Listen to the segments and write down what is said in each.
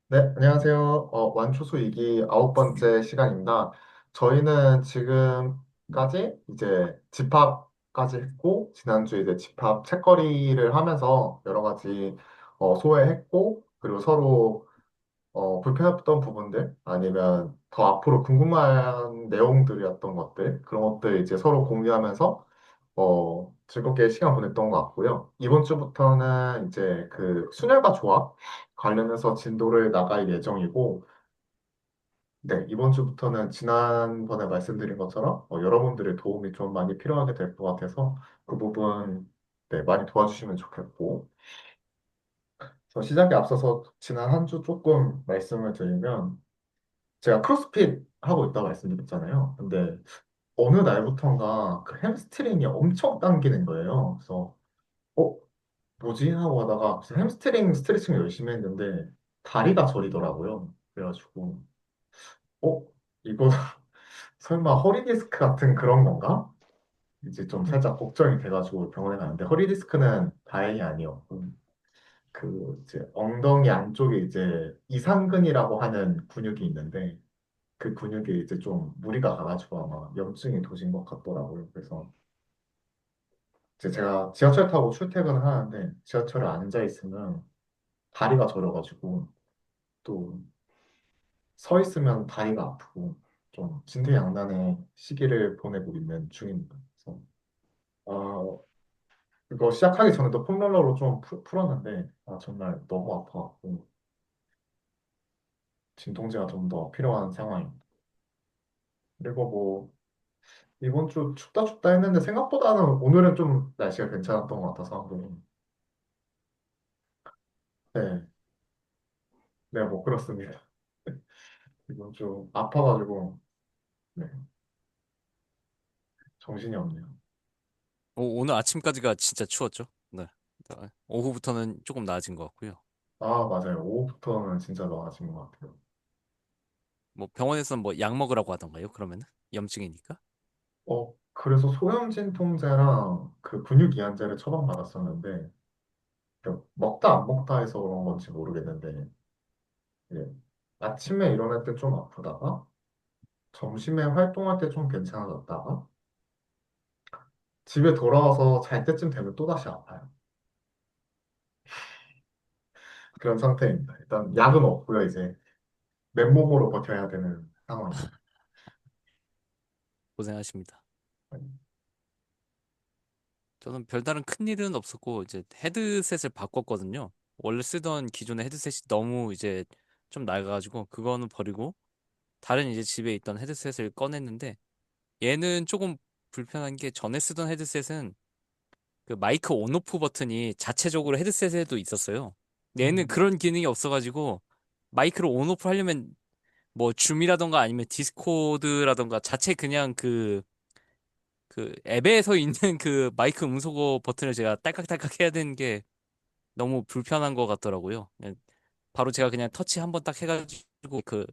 네, 안녕하세요. 완초수 이기 9번째 시간입니다. 저희는 지금까지 이제 집합까지 했고, 지난주에 이제 집합 책거리를 하면서 여러 가지 소외했고, 그리고 서로 불편했던 부분들, 아니면 더 앞으로 궁금한 내용들이었던 것들, 그런 것들 이제 서로 공유하면서 즐겁게 시간 보냈던 것 같고요. 이번 주부터는 이제 그 순혈과 조합 관련해서 진도를 나갈 예정이고, 네, 이번 주부터는 지난번에 말씀드린 것처럼 여러분들의 도움이 좀 많이 필요하게 될 것 같아서 그 부분 네, 많이 도와주시면 좋겠고, 시작에 앞서서 지난 한 주 조금 말씀을 드리면, 제가 크로스핏 하고 있다고 말씀드렸잖아요. 근데 어느 날부턴가 그 햄스트링이 엄청 당기는 거예요. 그래서 어, 뭐지? 하고 하다가 그래서 햄스트링 스트레칭 열심히 했는데 다리가 저리더라고요. 그래가지고 어? 이거 설마 허리 디스크 같은 그런 건가? 이제 좀 살짝 걱정이 돼가지고 병원에 갔는데 허리 디스크는 다행히 아니었고 그 이제 엉덩이 안쪽에 이제 이상근이라고 하는 근육이 있는데 그 근육에 이제 좀 무리가 가가지고 아마 염증이 도진 것 같더라고요. 그래서 이제 제가 지하철 타고 출퇴근을 하는데 지하철에 앉아 있으면 다리가 저려가지고 또 서 있으면 다리가 아프고 좀 진퇴양난의 시기를 보내고 있는 중입니다. 그래서 이거 시작하기 전에도 폼롤러로 좀 풀었는데 정말 너무 아파갖고 진통제가 좀 더 필요한 상황입니다. 그리고 뭐 이번 주 춥다 춥다 했는데 생각보다는 오늘은 좀 날씨가 괜찮았던 것 같아서 한번 네, 네, 뭐 그렇습니다. 이번 주 아파가지고 네, 정신이 없네요. 오늘 아침까지가 진짜 추웠죠. 네. 오후부터는 조금 나아진 것 같고요. 아, 맞아요. 오후부터는 진짜 나아진 것 같아요. 뭐 병원에서는 뭐 약 먹으라고 하던가요? 그러면은 염증이니까. 그래서 소염진통제랑 그 근육 이완제를 처방받았었는데 먹다 안 먹다 해서 그런 건지 모르겠는데 예, 아침에 일어날 때 좀 아프다가 점심에 활동할 때 좀 괜찮아졌다가 집에 돌아와서 잘 때쯤 되면 또다시 아파요. 그런 상태입니다. 일단 약은 없고요. 이제 맨몸으로 버텨야 되는 상황입니다. 고생하십니다. 저는 별다른 큰 일은 없었고 이제 헤드셋을 바꿨거든요. 원래 쓰던 기존의 헤드셋이 너무 이제 좀 낡아가지고 그거는 버리고 다른 이제 집에 있던 헤드셋을 꺼냈는데 얘는 조금 불편한 게 전에 쓰던 헤드셋은 그 마이크 온오프 버튼이 자체적으로 헤드셋에도 있었어요. 얘는 음, 그런 기능이 없어가지고 마이크를 온오프 하려면 뭐 줌이라던가 아니면 디스코드라던가 자체 그냥 그 앱에서 있는 그 마이크 음소거 버튼을 제가 딸깍딸깍 해야 되는 게 너무 불편한 것 같더라고요. 바로 제가 그냥 터치 한번 딱 해가지고 그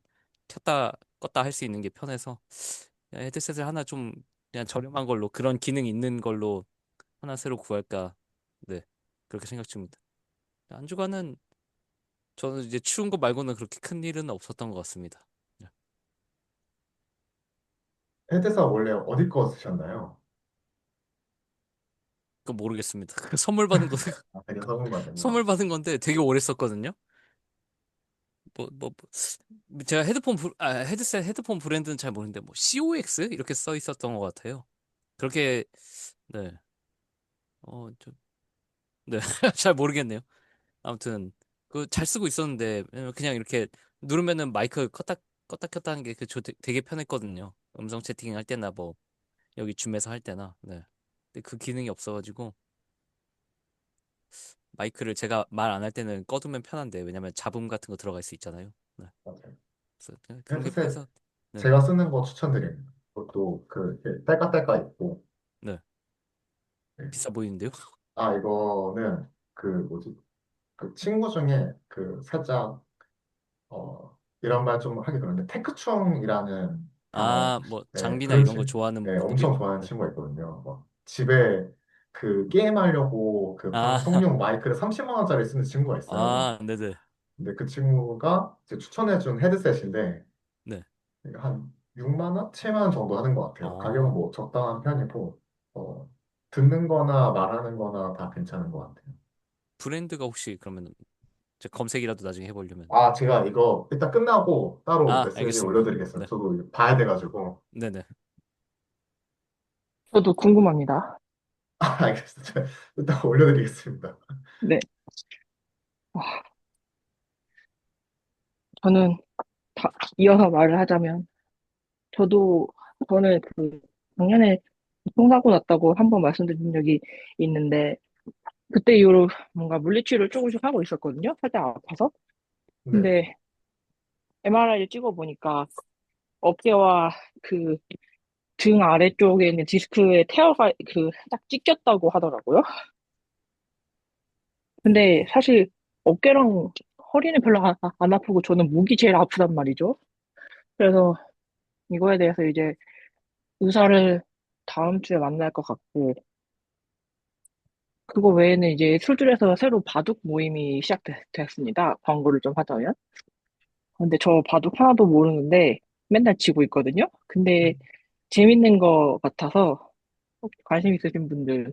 켰다 껐다 할 수 있는 게 편해서 그냥 헤드셋을 하나 좀 그냥 저렴한 걸로 그런 기능 있는 걸로 하나 새로 구할까. 네. 그렇게 생각 중입니다. 한 주간은 저는 이제 추운 거 말고는 그렇게 큰 일은 없었던 것 같습니다. 네. 헤드사 원래 어디 거 쓰셨나요? 그거 모르겠습니다. 선물 받은 거 되게 서문 선물 받았구나. 받은 건데 되게 오래 썼거든요. 제가 헤드셋 헤드폰 브랜드는 잘 모르는데 뭐 COX 이렇게 써 있었던 것 같아요. 그렇게 네. 좀 네. 잘 모르겠네요. 아무튼 그 잘 쓰고 있었는데 왜냐면 그냥 이렇게 누르면은 마이크 껐다 켰다 하는 게 되게 편했거든요. 음성 채팅 할 때나 뭐 여기 줌에서 할 때나. 네. 근데 그 기능이 없어가지고 마이크를 제가 말 안 할 때는 꺼두면 편한데 왜냐면 잡음 같은 거 들어갈 수 있잖아요. 네. 맞아요. 그래서 그런 게 헤드셋 편해서 네. 제가 쓰는 거 추천드립니다. 그것도 그 이렇게 딸깍딸깍 있고 네. 네. 비싸 보이는데요? 이거는 그 뭐지? 그 친구 중에 그 살짝 이런 말 좀 하기 그런데 테크충이라는 단어 아, 뭐 네, 장비나 그런 이런 거 좋아하는 네, 분들이요? 엄청 좋아하는 네. 친구가 있거든요. 막 집에 그 게임하려고 그 아, 방송용 마이크를 30만 원짜리 쓰는 친구가 있어요. 네네. 근데 그 친구가 이제 추천해준 헤드셋인데 네. 이거 한 6만 원, 7만 원 정도 하는 것 같아요. 가격은 어, 뭐 적당한 편이고 어, 듣는 거나 말하는 거나 다 괜찮은 것 같아요. 브랜드가 혹시 그러면 제 검색이라도 나중에 해보려면. 아, 제가 이거 일단 끝나고 따로 아, 메시지 알겠습니다. 올려드리겠습니다. 네. 저도 이거 봐야 돼가지고. 네네. 저도 궁금합니다. 아, 알겠습니다. 제가 일단 올려드리겠습니다. 네. 아, 저는 이어서 말을 하자면, 저도, 저는 작년에 교통사고 났다고 한번 말씀드린 적이 있는데, 그때 이후로 뭔가 물리치료를 조금씩 하고 있었거든요. 살짝 아파서. 네. 근데 MRI를 찍어보니까 어깨와 그 등 아래쪽에 있는 디스크에 태어가 살짝 찢겼다고 하더라고요. 근데 사실 어깨랑 허리는 별로 안 아프고 저는 목이 제일 아프단 말이죠. 그래서 이거에 대해서 이제 의사를 다음 주에 만날 것 같고, 그거 외에는 이제 술줄에서 새로 바둑 모임이 시작됐습니다. 광고를 좀 하자면. 근데 저 바둑 하나도 모르는데 맨날 지고 있거든요. 근데 재밌는 거 같아서 혹시 관심 있으신 분들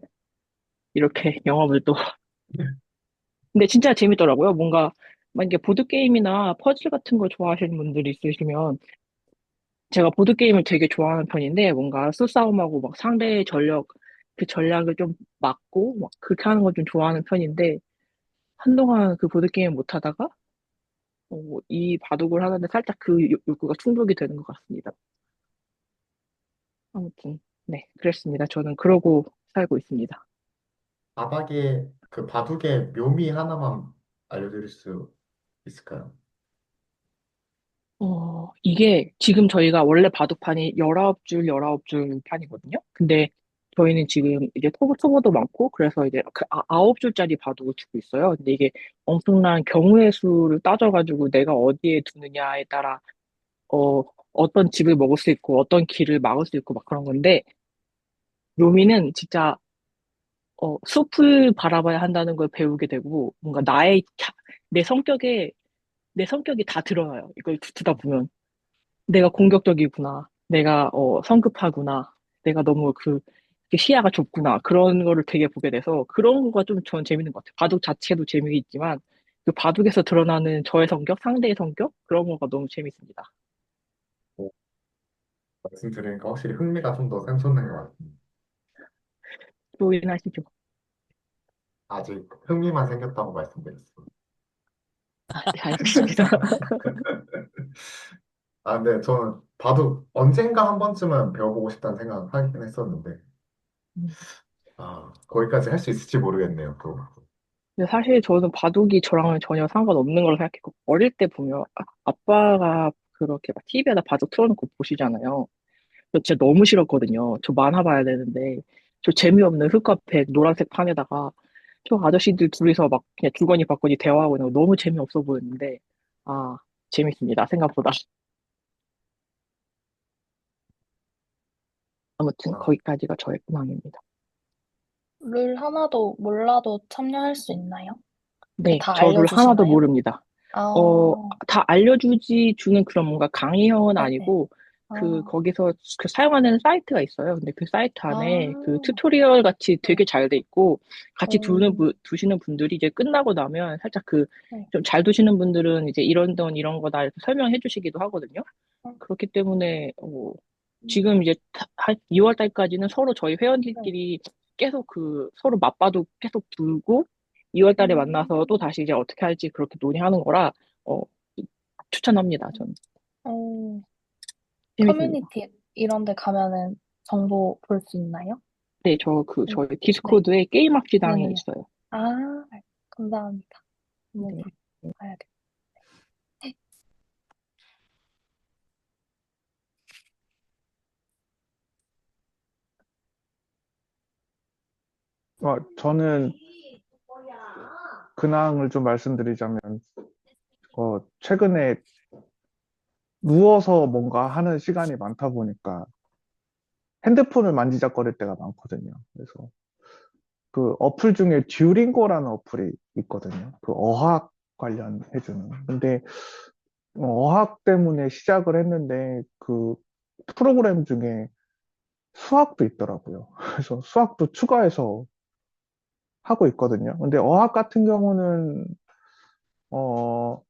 이렇게 영업을 또. 근데 진짜 재밌더라고요. 뭔가 만약에 보드게임이나 퍼즐 같은 거 좋아하시는 분들이 있으시면 제가 보드게임을 되게 좋아하는 편인데, 뭔가 수싸움하고 막 상대의 그 전략을 좀 막고, 막 그렇게 하는 걸 좀 좋아하는 편인데, 한동안 그 보드게임 못 하다가, 이 바둑을 하는데 살짝 그 욕구가 충족이 되는 것 같습니다. 아무튼, 네, 그랬습니다. 저는 그러고 살고 있습니다. 바닥에 그 바둑의 묘미 하나만 알려드릴 수 있을까요? 이게 지금 저희가 원래 바둑판이 19줄, 19줄 판이거든요. 근데 저희는 지금 이제 초보도 많고, 그래서 이제 그 9줄짜리 바둑을 두고 있어요. 근데 이게 엄청난 경우의 수를 따져가지고 내가 어디에 두느냐에 따라, 어, 어떤 집을 먹을 수 있고, 어떤 길을 막을 수 있고, 막 그런 건데, 묘미는 진짜, 숲을 바라봐야 한다는 걸 배우게 되고, 뭔가 내 성격에, 내 성격이 다 드러나요. 이걸 두다 보면. 내가 공격적이구나. 내가 성급하구나. 내가 너무 그 시야가 좁구나. 그런 거를 되게 보게 돼서 그런 거가 좀 전 재밌는 것 같아요. 바둑 자체도 재미있지만 그 바둑에서 드러나는 저의 성격, 상대의 성격 그런 거가 너무 재밌습니다. 뭐, 말씀 드리니까 확실히 흥미가 좀 더 샘솟는 것 같아요. 조인하시죠. 아직 흥미만 생겼다고 말씀드렸어요. 아, 네, 알겠습니다. 아, 근데 저는 바둑 언젠가 한 번쯤은 배워보고 싶다는 생각을 하긴 했었는데, 음. 아, 거기까지 할 수 있을지 모르겠네요, 또. 근데 사실 저는 바둑이 저랑은 전혀 상관없는 걸로 생각했고 어릴 때 보면 아빠가 그렇게 막 TV에다 바둑 틀어놓고 보시잖아요. 저 진짜 너무 싫었거든요. 저 만화 봐야 되는데, 저 재미없는 흑카페 노란색 판에다가 저 아저씨들 둘이서 막 그냥 주거니 받거니 대화하고 있는 거 너무 재미없어 보였는데, 아, 재밌습니다. 생각보다. 아무튼 아, 거기까지가 저의 근황입니다. 룰 하나도 몰라도 참여할 수 있나요? 그 네, 다 저 룰 하나도 알려주시나요? 모릅니다. 아, 어, 다 주는 그런 뭔가 강의형은 네네. 아니고, 아, 거기서 그 사용하는 사이트가 있어요. 근데 그 사이트 안에 그 아, 튜토리얼 같이 되게 네. 잘 돼 있고, 같이 오, 두시는 분들이 이제 끝나고 나면 살짝 네. 좀 잘 두시는 분들은 이제 이런 거다 이렇게 설명해 주시기도 하거든요. 어, 그렇기 때문에, 음, 지금 이제 한 2월 달까지는 서로 저희 네. 회원들끼리 계속 서로 맞바도 계속 두고, 2월 달에 만나서 또 음, 다시 이제 어떻게 할지 그렇게 논의하는 거라, 어, 추천합니다, 저는. 오, 재밌습니다. 커뮤니티 이런 데 가면은 정보 볼 수 있나요? 네, 네. 저희 네. 디스코드에 게임 합시당에 네네네. 있어요. 아, 감사합니다. 한번 네. 봐야겠다. 저는 근황을 좀 말씀드리자면, 최근에 누워서 뭔가 하는 시간이 많다 보니까 핸드폰을 만지작거릴 때가 많거든요. 그래서 그 어플 중에 듀링고라는 어플이 있거든요. 그 어학 관련해주는. 근데 어학 때문에 시작을 했는데 그 프로그램 중에 수학도 있더라고요. 그래서 수학도 추가해서 하고 있거든요. 근데 어학 같은 경우는 어,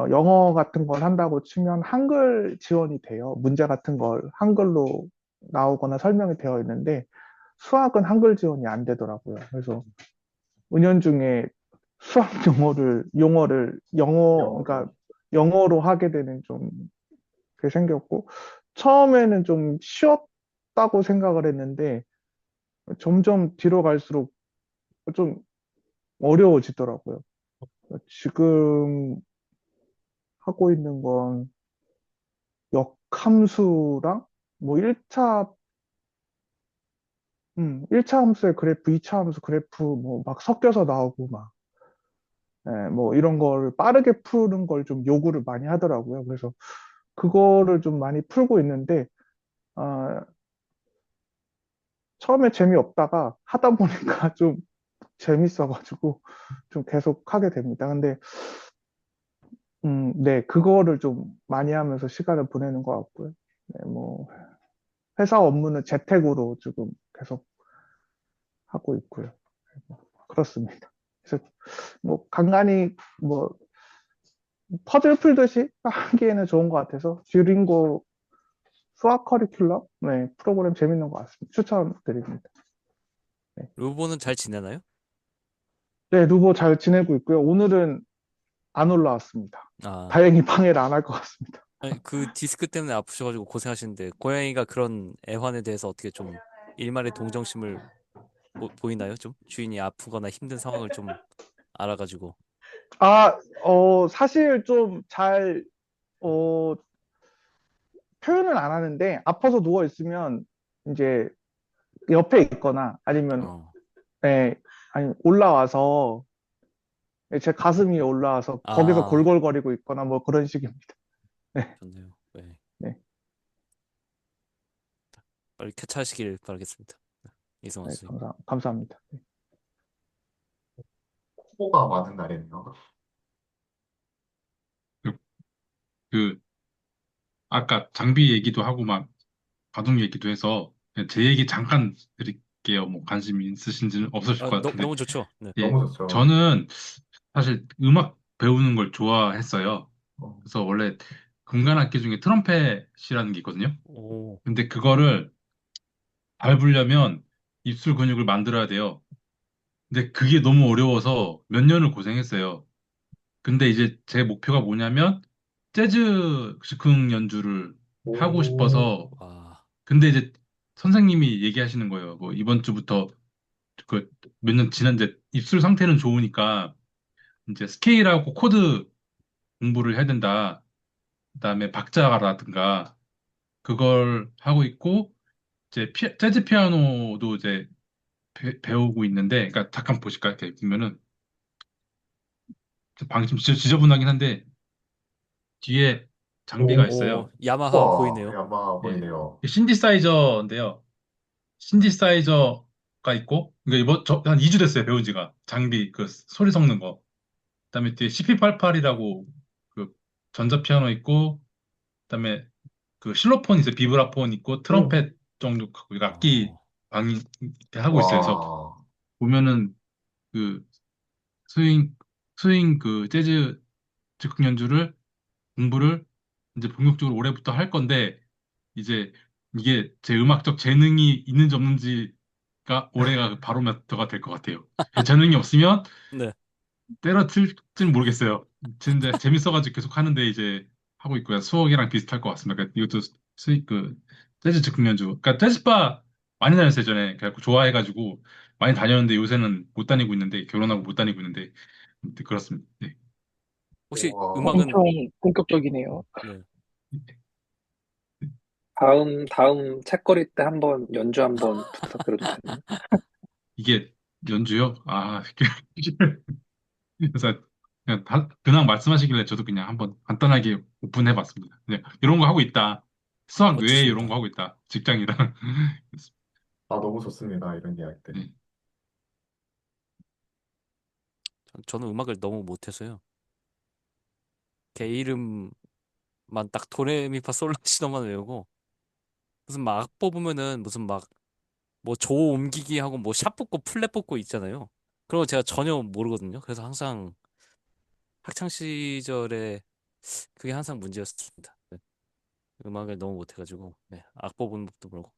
영어 같은 걸 한다고 치면 한글 지원이 돼요. 문제 같은 걸 한글로 나오거나 설명이 되어 있는데 수학은 한글 지원이 안 되더라고요. 그래서 은연중에 수학 용어를 영어로. 그러니까 영어로 하게 되는 좀 그게 생겼고 처음에는 좀 쉬웠다고 생각을 했는데 점점 뒤로 갈수록 좀 어려워지더라고요. 지금 하고 있는 건 역함수랑 뭐 1차 함수의 그래프, 2차 함수 그래프 뭐 막 섞여서 나오고 막, 뭐 이런 걸 빠르게 푸는 걸 좀 요구를 많이 하더라고요. 그래서 그거를 좀 많이 풀고 있는데, 아, 처음에 재미없다가 하다 보니까 좀 재밌어가지고 좀 계속 하게 됩니다. 근데, 네, 그거를 좀 많이 하면서 시간을 보내는 것 같고요. 네, 뭐, 회사 업무는 재택으로 지금 계속 하고 있고요. 그렇습니다. 그래서 뭐 간간히 뭐 퍼즐 풀듯이 하기에는 좋은 것 같아서 듀링고 수학 커리큘럼 네, 프로그램 재밌는 것 같습니다. 추천드립니다. 네, 루보는 잘 지내나요? 네, 누보 잘 지내고 있고요. 오늘은 안 올라왔습니다. 아, 다행히 방해를 안 할 것 같습니다. 아니, 그 디스크 때문에 아프셔가지고 고생하시는데 고양이가 그런 애환에 대해서 어떻게 좀 일말의 동정심을 보이나요? 좀 주인이 아프거나 힘든 상황을 좀 알아가지고. 사실 좀 잘, 어, 표현은 안 하는데 아파서 누워 있으면 이제 옆에 있거나 아니면 어. 네, 아니 올라와서 제 가슴 위에 올라와서 거기서 아, 골골거리고 있거나 뭐 그런 식입니다. 네, 좋네요. 네. 네, 빨리 쾌차하시길 바라겠습니다. 이성원 네, 선생님. 감사합니다. 코가 많은 날이네요. 그, 그 아까 장비 얘기도 하고 막 바둑 얘기도 해서 제 얘기 잠깐 드릴게요. 뭐 관심 있으신지는 없으실 것 같은데. 너무 좋죠. 네. 예, 너무 좋죠. 저는 사실 음악 배우는 걸 좋아했어요. 어, 그래서 원래 금관악기 중에 트럼펫이라는 게 있거든요. 오, 근데 그거를 밟으려면 입술 근육을 만들어야 돼요. 근데 그게 너무 어려워서 몇 년을 고생했어요. 근데 이제 제 목표가 뭐냐면 재즈 즉흥 연주를 하고 오, 싶어서 와, 근데 이제 선생님이 얘기하시는 거예요. 뭐 이번 주부터 그 몇 년 지났는데 입술 상태는 좋으니까 이제 스케일하고 코드 공부를 해야 된다. 그다음에 박자라든가 그걸 하고 있고 이제 재즈 피아노도 이제 배우고 있는데 그러니까 잠깐 보실까요? 이렇게 보면은 방이 좀 지저분하긴 한데 뒤에 장비가 오, 오, 있어요. 야마하 와, 보이네요. 야마 예. 보이네요. 신디사이저인데요. 신디사이저가 있고, 그러니까 한 2주 됐어요, 배운 지가. 장비, 그, 소리 섞는 거. 그다음에 뒤에 CP88이라고, 그, 전자피아노 있고, 그다음에 그 실로폰 있어요. 비브라폰 있고, 오, 트럼펫 정도 갖고, 이거 악기 어, 방이 이렇게 하고 있어요. 그래서 와, 보면은, 그, 스윙, 그, 재즈 즉흥 연주를, 공부를 이제 본격적으로 올해부터 할 건데, 이제 이게 제 음악적 재능이 있는지 없는지가 올해가 그 바로미터가 될 것 같아요. 재능이 없으면 네. 때려칠지는 모르겠어요. 진짜 재밌어가지고 계속 하는데 이제 하고 있고요. 수학이랑 비슷할 것 같습니다. 그러니까 이것도 그 재즈 즉흥 연주. 그러니까 재즈바 많이 다녔어요 전에. 그래갖고 좋아해가지고 많이 다녔는데 요새는 못 다니고 있는데 결혼하고 못 다니고 있는데 아무튼 그렇습니다. 네. 혹시 와. 음악은 엄청 본격적이네요. 네. 다음 책거리 때 한번 연주 한번 부탁드려도 되나요? 이게 연주요? 아, 그래서 그냥 근황 말씀하시길래 저도 그냥 한번 간단하게 오픈해봤습니다. 네, 이런 거 하고 있다. 수학 외에 이런 거 멋지십니다. 하고 있다. 직장이랑. 아, 너무 좋습니다. 이런 이야기들. 네. 저는 음악을 너무 못해서요. 걔 이름만 딱 도레미파솔라시도만 외우고 무슨 막 악보 보면은 무슨 막 뭐 조 옮기기 하고 뭐 샵 뽑고 플랫 뽑고 있잖아요. 그런 거 제가 전혀 모르거든요. 그래서 항상 학창 시절에 그게 항상 문제였습니다. 네. 음악을 너무 못해가지고 네. 악보 보는 법도 모르고.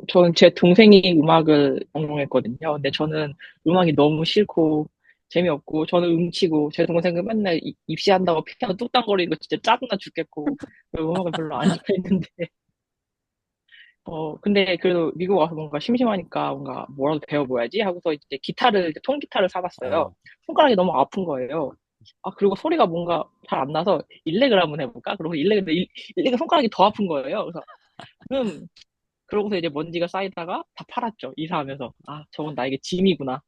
저는 제 동생이 음악을 전공했거든요. 근데 저는 음악이 너무 싫고 재미없고 저는 음치고 제 동생은 맨날 입시한다고 피아노 뚝딱거리는 거 진짜 짜증나 죽겠고 음악을 별로 안 좋아했는데 근데 그래도 미국 와서 뭔가 심심하니까 뭔가 뭐라도 배워봐야지 하고서 이제 통기타를 사봤어요. 어, 손가락이 너무 아픈 거예요. 아, 그리고 소리가 뭔가 잘 안 나서 일렉을 한번 해볼까? 그러고 일렉은 손가락이 더 아픈 거예요. 그래서, 음, 그러고서 이제 먼지가 쌓이다가 다 팔았죠. 이사하면서. 아, 저건 나에게 짐이구나.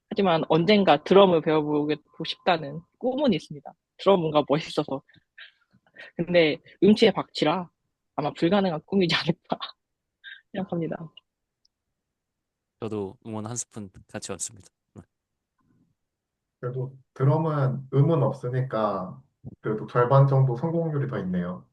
하지만 언젠가 드럼을 배워보고 싶다는 꿈은 있습니다. 드럼 뭔가 멋있어서. 근데 음치의 박치라 아마 불가능한 꿈이지 않을까 생각합니다. 저도 응원 한 스푼 같이 왔습니다. 네. 그래도 드럼은 음은 없으니까 그래도 절반 정도 성공률이 더 있네요.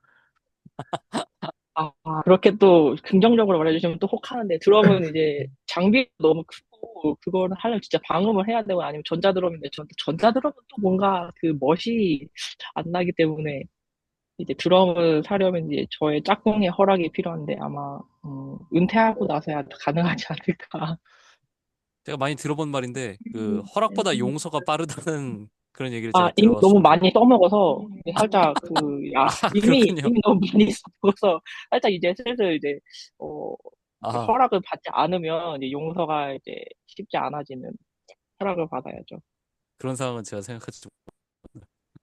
아, 그렇게 또 긍정적으로 말해주시면 또 혹하는데 드럼은 이제 장비가 너무 크고 그거를 하려면 진짜 방음을 해야 되고 아니면 전자드럼인데 전자드럼은 또 뭔가 그 멋이 안 나기 때문에 이제 드럼을 사려면 이제 저의 짝꿍의 허락이 필요한데 아마 은퇴하고 나서야 가능하지 않을까. 제가 많이 들어본 말인데 그 허락보다 용서가 빠르다는 그런 얘기를 제가 아, 이미 너무 들어봤습니다. 많이 써먹어서 살짝 아, 이미 그렇군요. 이미 너무 많이 써먹어서 살짝 이제 슬슬 이제 어 아, 허락을 받지 않으면 이제 용서가 이제 쉽지 않아지는 허락을 받아야죠. 그런 상황은 제가 생각하지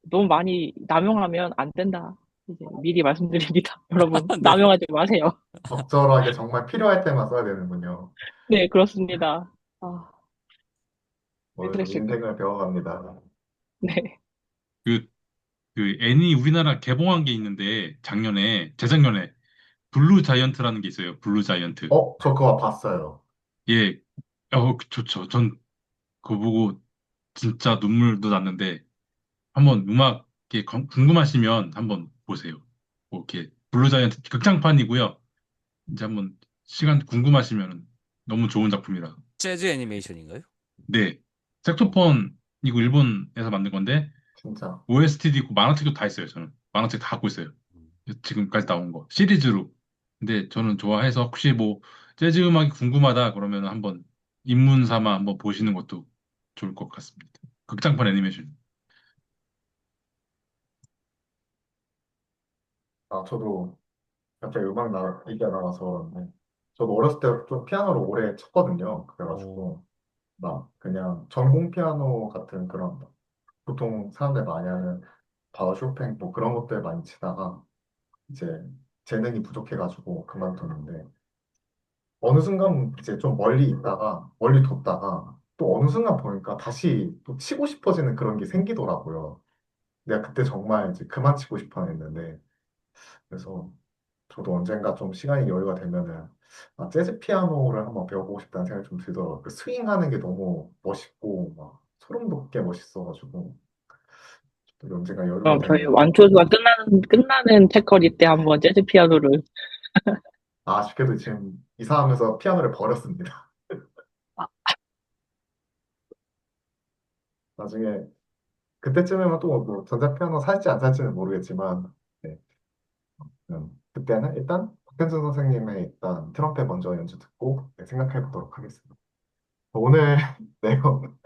너무 많이 남용하면 안 된다. 이제 미리 말씀드립니다. 여러분, 못. 네. 남용하지 마세요. 적절하게 정말 필요할 때만 써야 되는군요. 네, 그렇습니다. 아, 오늘도 스트레스. 인생을 배워갑니다. 네. 그, 애니 우리나라 개봉한 게 있는데, 재작년에, 블루 자이언트라는 게 있어요. 블루 자이언트. 저 그거 봤어요. 예, 좋죠. 전 그거 보고 진짜 눈물도 났는데, 한번 음악이 궁금하시면 한번 보세요. 뭐 이렇게 블루 자이언트 극장판이고요. 이제 한번 시간 궁금하시면 너무 좋은 작품이라. 재즈 애니메이션인가요? 네. 어, 색소폰 이거 일본에서 만든 건데 진짜. OST도 있고 만화책도 다 있어요. 저는 만화책 다 갖고 있어요. 음. 지금까지 나온 거 시리즈로. 근데 저는 좋아해서 혹시 뭐 재즈 음악이 궁금하다 그러면 한번 입문 삼아 한번 보시는 것도 좋을 것 같습니다. 극장판 애니메이션. 아, 저도 갑자기 얘기가 나와서 그런데 저도 어렸을 때 좀 피아노를 오래 쳤거든요. 어, 그래가지고 막 그냥 전공 피아노 같은 그런 보통 사람들 많이 하는 바로 쇼팽 뭐 그런 것들 많이 치다가 이제 재능이 부족해가지고 그만뒀는데 어느 순간 이제 좀 멀리 뒀다가 또 어느 순간 보니까 다시 또 치고 싶어지는 그런 게 생기더라고요. 내가 그때 정말 이제 그만 치고 싶어 했는데 그래서 저도 언젠가 좀 시간이 여유가 되면은 재즈 피아노를 한번 배워보고 싶다는 생각이 좀 들더라고요. 그 스윙하는 게 너무 멋있고 막 소름 돋게 멋있어가지고 또 언젠가 여유가 그럼 저희 되면 완초수가 끝나는 책거리 때 한번 재즈 피아노를. 아쉽게도 지금 이사하면서 피아노를 버렸습니다. 아, 나중에 그때쯤이면 또 뭐 전자피아노 살지 안 살지는 모르겠지만 네. 그때는 일단 박현준 선생님의 일단 트럼펫 먼저 연주 듣고 네, 생각해 보도록 하겠습니다. 오늘 내용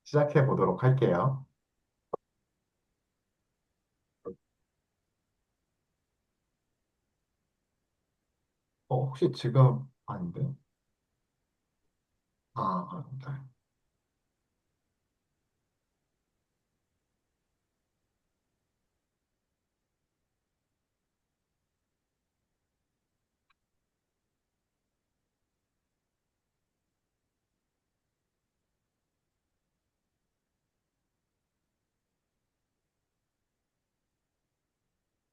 시작해 보도록 할게요. 혹시 지금 아닌데? 네.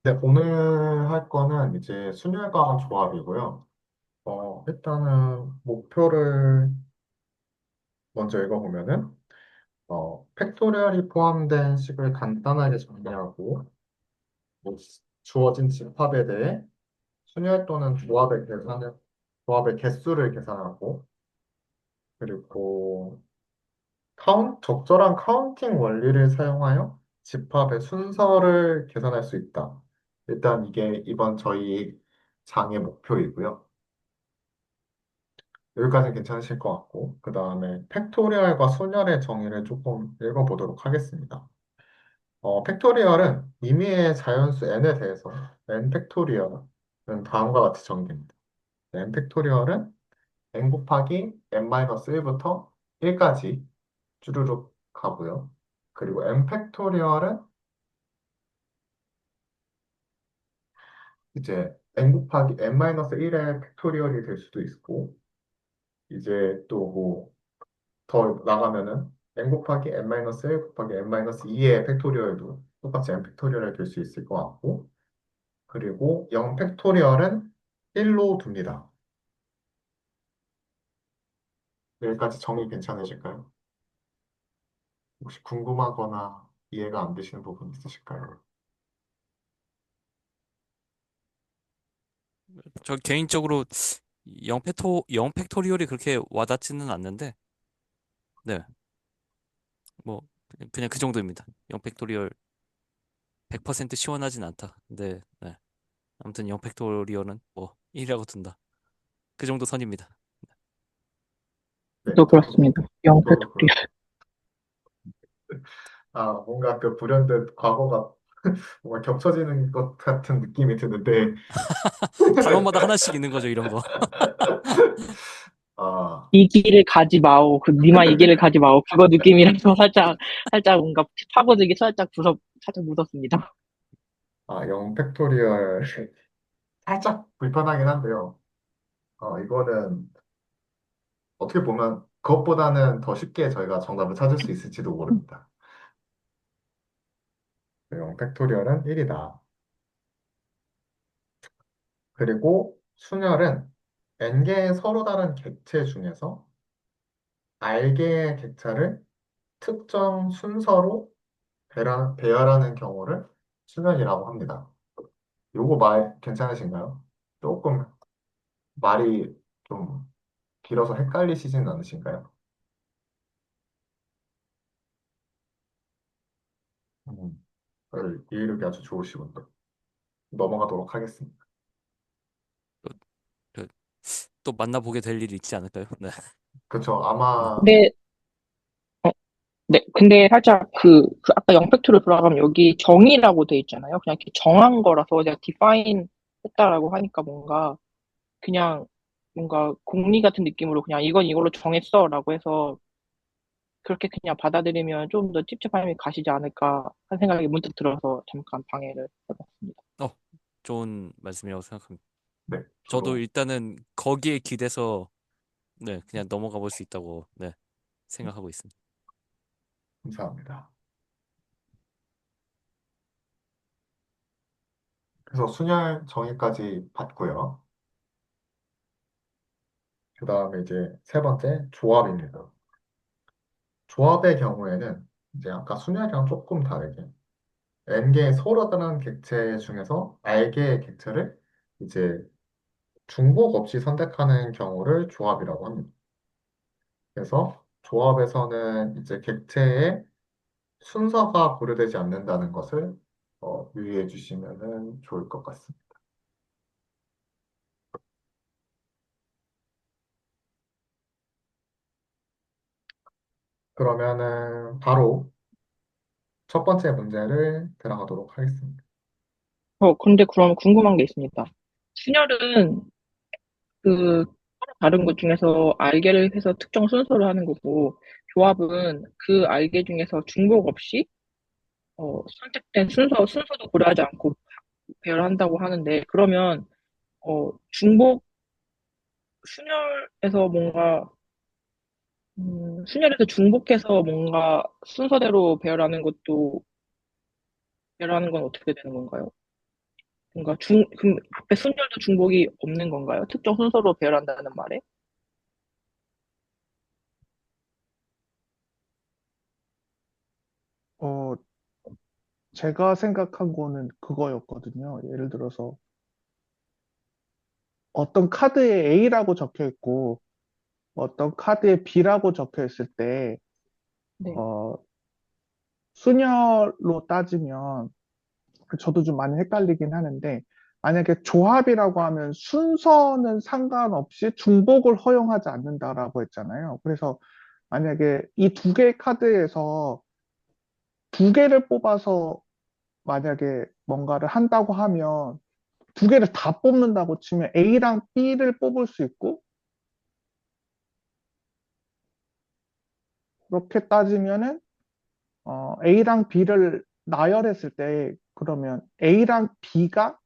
네, 오늘 할 거는 이제 순혈과학 조합이고요. 일단은 목표를 먼저 읽어보면은 팩토리얼이 포함된 식을 간단하게 정리하고, 뭐, 주어진 집합에 대해 순열 또는 조합의 개수를 계산하고, 그리고 적절한 카운팅 원리를 사용하여 집합의 순서를 계산할 수 있다. 일단 이게 이번 저희 장의 목표이고요. 여기까지 괜찮으실 것 같고, 그 다음에 팩토리얼과 순열의 정의를 조금 읽어보도록 하겠습니다. 팩토리얼은 임의의 자연수 n에 대해서 n 팩토리얼은 다음과 같이 정의됩니다. n 팩토리얼은 n 곱하기 n-1부터 1까지 쭈루룩 가고요. 그리고 n 팩토리얼은 이제 n 곱하기 n-1의 팩토리얼이 될 수도 있고, 이제 또 뭐 더 나가면은 n 곱하기 n-1 곱하기 n-2의 팩토리얼도 똑같이 n 팩토리얼이 될 수 있을 것 같고, 그리고 0 팩토리얼은 1로 둡니다. 여기까지 정의 괜찮으실까요? 혹시 궁금하거나 이해가 안 되시는 부분 있으실까요? 저 개인적으로 0팩토리얼이 그렇게 와닿지는 않는데, 네, 뭐, 그냥 그 정도입니다. 0팩토리얼 100% 시원하진 않다. 근데, 네. 아무튼 0팩토리얼은 뭐, 1이라고 둔다. 그 정도 선입니다. 네, 또 그렇습니다. 0 저도 팩토리얼. 뭔가 그 불현듯 과거가 뭔가 겹쳐지는 것 같은 느낌이 드는데, 단어마다 하나씩 있는 거죠, 이런 거. 아, 이 길을 가지 마오. 니마 이 길을 가지 마오. 그거 느낌이라서 살짝 뭔가 파고들기 살짝 무섭습니다. 0 팩토리얼 살짝 불편하긴 한데요. 이거는 어떻게 보면 그것보다는 더 쉽게 저희가 정답을 찾을 수 있을지도 모릅니다. 0 팩토리얼은 1이다. 그리고 순열은 n개의 서로 다른 객체 중에서 r개의 객체를 특정 순서로 배열하는 경우를 순열이라고 합니다. 요거 말 괜찮으신가요? 조금 말이 좀 길어서 헷갈리시진 않으신가요? 음, 이해력이 아주 좋으시군요. 넘어가도록 하겠습니다. 그, 또 만나보게 될 일이 있지 않을까요? 네. 그쵸. 네. 아마, 근데, 어, 네, 근데 살짝 아까 영팩토로 돌아가면 여기 정의라고 돼 있잖아요. 그냥 이렇게 정한 거라서 제가 define 했다라고 하니까 그냥 뭔가 공리 같은 느낌으로 그냥 이건 이걸로 정했어라고 해서 그렇게 그냥 받아들이면 좀 더 찝찝함이 가시지 않을까 하는 생각이 문득 들어서 잠깐 방해를 해봤습니다. 어, 좋은 말씀이라고 생각합니다. 네, 저도 저도 일단은 거기에 기대서 네, 그냥 넘어가 볼 수 있다고 네, 생각하고 있습니다. 감사합니다. 그래서 순열 정의까지 봤고요. 그 다음에 이제 세 번째, 조합입니다. 조합의 경우에는 이제 아까 순열이랑 조금 다르게 n개의 서로 다른 객체 중에서 r개의 객체를 이제 중복 없이 선택하는 경우를 조합이라고 합니다. 그래서 조합에서는 이제 객체의 순서가 고려되지 않는다는 것을 유의해 주시면 좋을 것 같습니다. 그러면은 바로 첫 번째 문제를 들어가도록 하겠습니다. 근데 그럼 궁금한 게 있습니다. 순열은 그 서로 다른 것 중에서 알게를 해서 특정 순서를 하는 거고 조합은 그 알게 중에서 중복 없이 선택된 순서도 고려하지 않고 배열한다고 하는데 그러면 중복 순열에서 순열에서 중복해서 뭔가 순서대로 배열하는 건 어떻게 되는 건가요? 뭔가 그럼 앞에 순열도 중복이 없는 건가요? 특정 순서로 배열한다는 말에? 제가 생각한 거는 그거였거든요. 예를 들어서 어떤 카드에 A라고 적혀 있고 어떤 카드에 B라고 적혀 있을 때, 네, 어, 순열로 따지면 저도 좀 많이 헷갈리긴 하는데, 만약에 조합이라고 하면 순서는 상관없이 중복을 허용하지 않는다라고 했잖아요. 그래서 만약에 이 두 개의 카드에서 두 개를 뽑아서 만약에 뭔가를 한다고 하면 두 개를 다 뽑는다고 치면 A랑 B를 뽑을 수 있고, 그렇게 따지면은 A랑 B를 나열했을 때 그러면 A랑 B가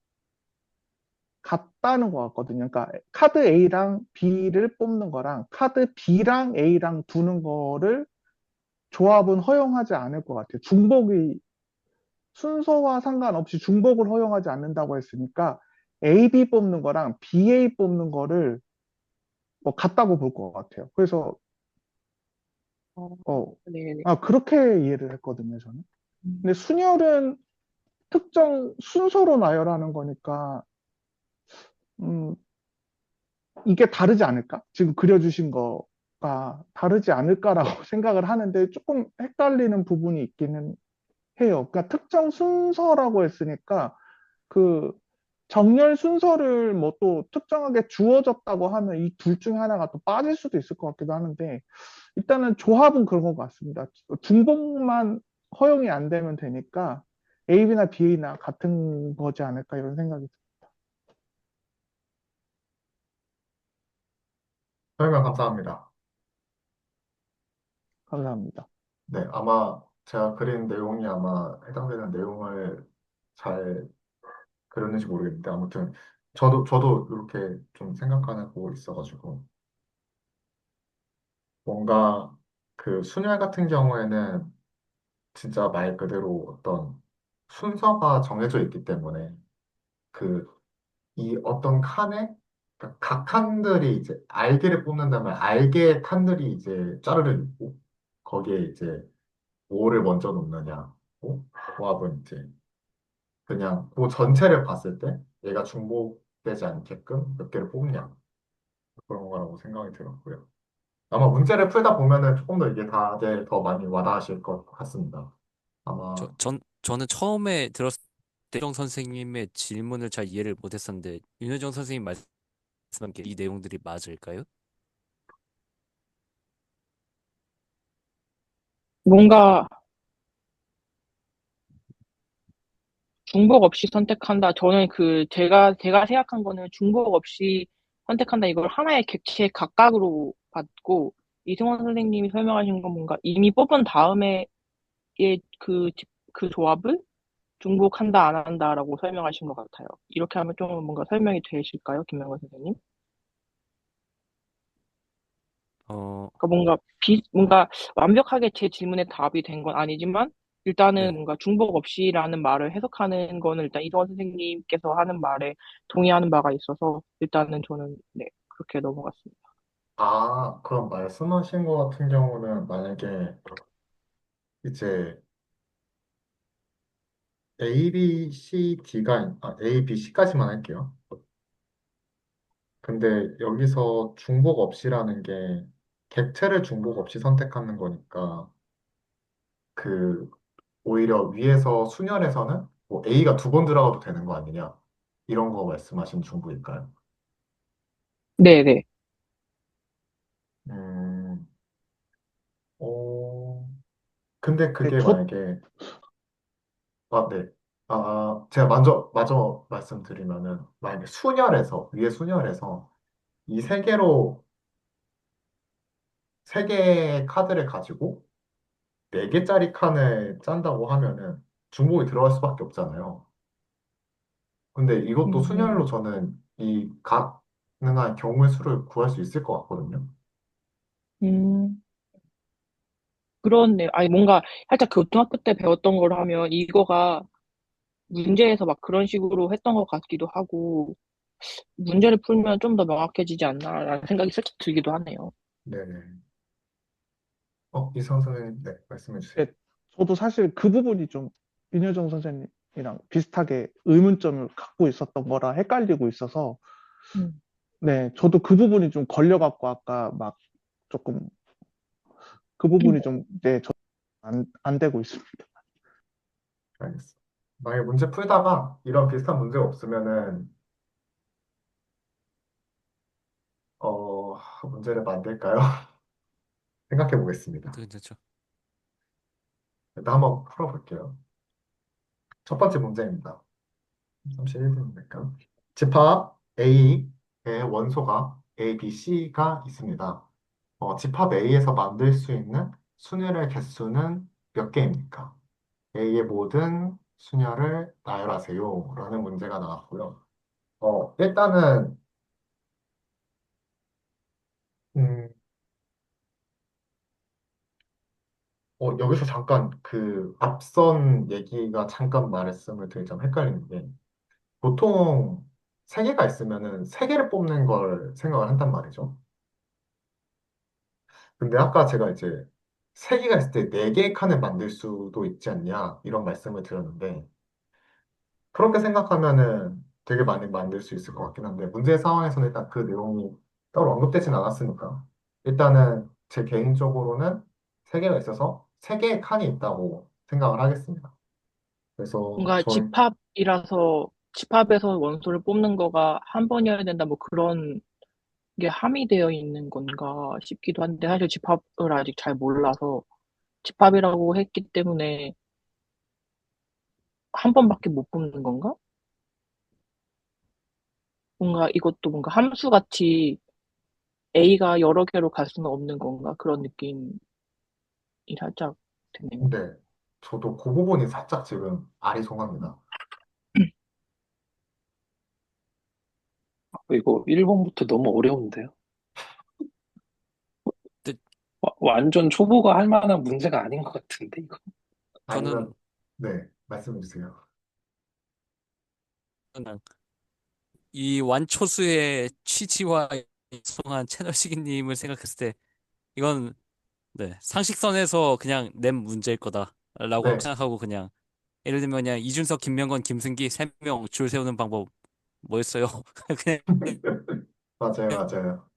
같다는 것 같거든요. 그러니까 카드 A랑 B를 뽑는 거랑 카드 B랑 A랑 두는 거를 조합은 허용하지 않을 것 같아요. 중복이 순서와 상관없이 중복을 허용하지 않는다고 했으니까 A, B 뽑는 거랑 B, A 뽑는 거를 뭐 같다고 볼 것 같아요. 그래서 어, 어, 네네. 그렇게 이해를 했거든요, 저는. 음, 근데 순열은 특정 순서로 나열하는 거니까 음, 이게 다르지 않을까? 지금 그려주신 거가 다르지 않을까라고 생각을 하는데 조금 헷갈리는 부분이 있기는 해요. 그러니까 특정 순서라고 했으니까 그 정렬 순서를 뭐 또 특정하게 주어졌다고 하면 이 둘 중에 하나가 또 빠질 수도 있을 것 같기도 하는데 일단은 조합은 그런 것 같습니다. 중복만 허용이 안 되면 되니까 AB나 BA나 같은 거지 않을까 이런 생각이 설명 감사합니다. 감사합니다. 네, 아마 제가 그린 내용이 아마 해당되는 내용을 잘 그렸는지 모르겠는데 아무튼 저도 이렇게 좀 생각하고 있어가지고 뭔가 그 순열 같은 경우에는 진짜 말 그대로 어떤 순서가 정해져 있기 때문에 그 이 어떤 칸에 그러니까 각 칸들이 이제 알개를 뽑는다면 알개 칸들이 이제 짜르르 있고 거기에 이제 뭐를 먼저 놓느냐 조합은 이제 그냥 그 전체를 봤을 때 얘가 중복되지 않게끔 몇 개를 뽑냐 그런 거라고 생각이 들었고요. 아마 문제를 풀다 보면은 조금 더 이게 다들 더 많이 와닿으실 것 같습니다. 아마 저는 처음에 들었을 때 윤여정 선생님의 질문을 잘 이해를 못했었는데 윤여정 선생님 말씀한 게 이 내용들이 맞을까요? 뭔가 중복 없이 선택한다. 저는 제가 생각한 거는 중복 없이 선택한다. 이걸 하나의 객체 각각으로 받고, 이승원 선생님이 설명하신 건 뭔가 이미 뽑은 다음에 그 조합을 중복한다, 안 한다라고 설명하신 것 같아요. 이렇게 하면 좀 뭔가 설명이 되실까요, 김명건 선생님? 어, 그러니까 뭔가 완벽하게 제 질문에 답이 된 건 아니지만, 일단은 네. 뭔가 중복 없이라는 말을 해석하는 거는 일단 이동원 선생님께서 하는 말에 동의하는 바가 있어서, 일단은 저는, 네, 그렇게 넘어갔습니다. 그럼 말씀하신 것 같은 경우는 만약에 이제 A, B, C, A, B, C까지만 할게요. 근데 여기서 중복 없이라는 게 객체를 중복 없이 선택하는 거니까 그 오히려 위에서 순열에서는 뭐 A가 두 번 들어가도 되는 거 아니냐 이런 거 말씀하신 중복일까요? 네네. 음, 어, 근데 네, 그게 만약에 네. 제가 먼저 말씀드리면은 만약에 위에 순열에서 이 세 개의 카드를 가지고 네 개짜리 칸을 짠다고 하면은 중복이 들어갈 수밖에 없잖아요. 근데 이것도 순열로 음, 저는 이 가능한 경우의 수를 구할 수 있을 것 같거든요. 음, 그렇네요. 아니, 뭔가 살짝 고등학교 때 배웠던 걸 하면 이거가 문제에서 막 그런 식으로 했던 것 같기도 하고, 문제를 풀면 좀 더 명확해지지 않나라는 생각이 슬쩍 들기도 하네요. 네네. 이상 선생님, 네, 말씀해 주세요. 네, 저도 사실 그 부분이 좀 윤여정 선생님이랑 비슷하게 의문점을 갖고 있었던 거라 헷갈리고 있어서, 음. 네, 저도 그 부분이 좀 걸려갖고 아까 막 조금 그 부분이 좀, 네, 안 되고 있습니다. 알겠어. 만약에 문제 풀다가 이런 비슷한 문제가 없으면은, 문제를 만들까요? 생각해 보겠습니다. 그렇죠. 일단 한번 풀어볼게요. 첫 번째 문제입니다. 31분입니까? 집합 A의 원소가 A, B, C가 있습니다. 집합 A에서 만들 수 있는 순열의 개수는 몇 개입니까? A의 모든 순열을 나열하세요. 라는 문제가 나왔고요. 일단은, 음, 여기서 잠깐 그 앞선 얘기가 잠깐 말씀을 드리자면 헷갈리는 게 보통 세 개가 있으면은 세 개를 뽑는 걸 생각을 한단 말이죠. 근데 아까 제가 이제 세 개가 있을 때 네 개의 칸을 만들 수도 있지 않냐 이런 말씀을 드렸는데 그렇게 생각하면은 되게 많이 만들 수 있을 것 같긴 한데 문제 상황에서는 일단 그 내용이 따로 언급되진 않았으니까 일단은 제 개인적으로는 세 개가 있어서 세 개의 칸이 있다고 생각을 하겠습니다. 그래서 뭔가 저희 집합이라서 집합에서 원소를 뽑는 거가 한 번이어야 된다 뭐 그런 게 함의되어 있는 건가 싶기도 한데 사실 집합을 아직 잘 몰라서 집합이라고 했기 때문에 한 번밖에 못 뽑는 건가? 뭔가 이것도 뭔가 함수같이 A가 여러 개로 갈 수는 없는 건가? 그런 느낌이 살짝 드네요. 네, 저도 그 부분이 살짝 지금 아리송합니다. 이거 1번부터 너무 어려운데요? 근데 완전 초보가 할 만한 문제가 아닌 것 같은데, 이거. 저는 아니면 네, 말씀해 주세요. 그냥 이 완초수의 취지와 이성한 채널시기님을 생각했을 때 이건 네, 상식선에서 그냥 낸 문제일 거다라고 네, 생각하고 그냥 예를 들면 그냥 이준석, 김명건, 김승기 세 명 줄 세우는 방법 뭐였어요? 그냥 맞아요, 맞아요.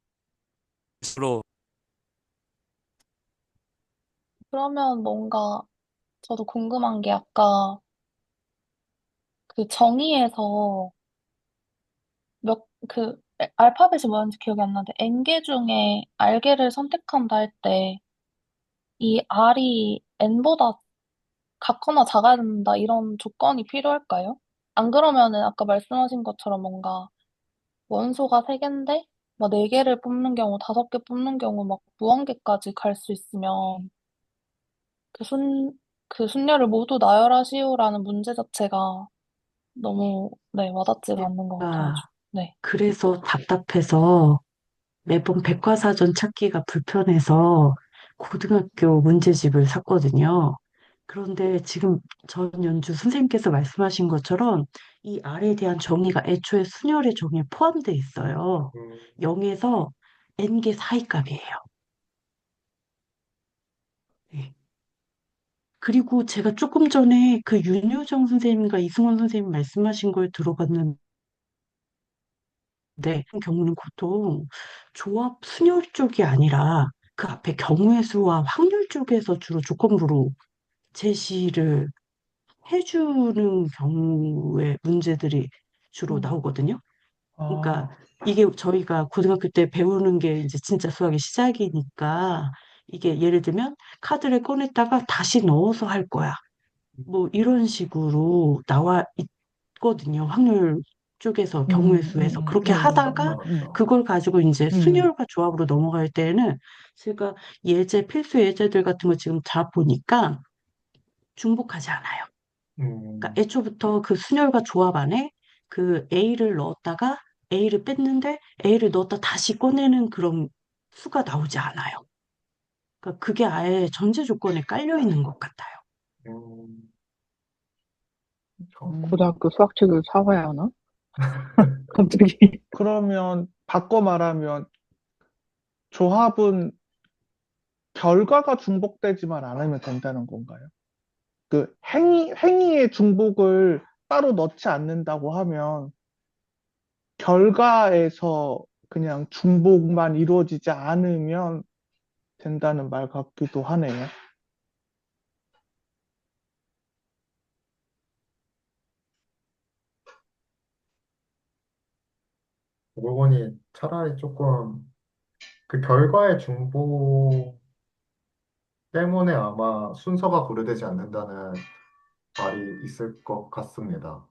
서로 그러면 뭔가 저도 궁금한 게 아까 그 정의에서 알파벳이 뭐였는지 기억이 안 나는데 N개 중에 R개를 선택한다 할 때 이 R이 N보다 같거나 작아야 된다 이런 조건이 필요할까요? 안 그러면은 아까 말씀하신 것처럼 뭔가 원소가 세 개인데 막 네 개를 뽑는 경우, 다섯 개 뽑는 경우 막 무한개까지 갈 수 있으면 그 그 순열을 모두 나열하시오라는 문제 자체가 너무 네, 와닿지가 않는 것 제가 같아가지고 네. 그래서 답답해서 매번 백과사전 찾기가 불편해서 고등학교 문제집을 샀거든요. 그런데 지금 전연주 선생님께서 말씀하신 것처럼 이 R에 대한 정의가 애초에 순열의 정의에 포함되어 있어요. 음, 0에서 N개 사이값이에요. 네. 그리고 제가 조금 전에 그 윤효정 선생님과 이승원 선생님 말씀하신 걸 들어봤는데 그런 경우는 보통 조합 순열 쪽이 아니라 그 앞에 경우의 수와 확률 쪽에서 주로 조건부로 제시를 해주는 경우의 문제들이 주로 음. 나오거든요. 아, 그러니까 이게 저희가 고등학교 때 배우는 게 이제 진짜 수학의 시작이니까 이게 예를 들면 카드를 꺼냈다가 다시 넣어서 할 거야. 뭐 이런 식으로 나와 있거든요. 확률 쪽에서 경우의 수에서 그렇게 네. 하다가 맞죠. 그걸 가지고 이제 음. 순열과 조합으로 넘어갈 때는 제가 예제 필수 예제들 같은 거 지금 다 보니까 중복하지 않아요. 그러니까 음, 애초부터 그 순열과 조합 안에 그 A를 넣었다가 A를 뺐는데 A를 넣었다 다시 꺼내는 그런 수가 나오지 않아요. 그러니까 그게 아예 전제 조건에 깔려 있는 것 같아요. 음, 음, 고등학교 수학책을 사와야 하나? 갑자기. 그러면 바꿔 말하면 조합은 결과가 중복되지만 않으면 된다는 건가요? 그 행위의 중복을 따로 넣지 않는다고 하면 결과에서 그냥 중복만 이루어지지 않으면 된다는 말 같기도 하네요. 그러고 보니 차라리 조금 그 결과의 중복 때문에 아마 순서가 고려되지 않는다는 말이 있을 것 같습니다.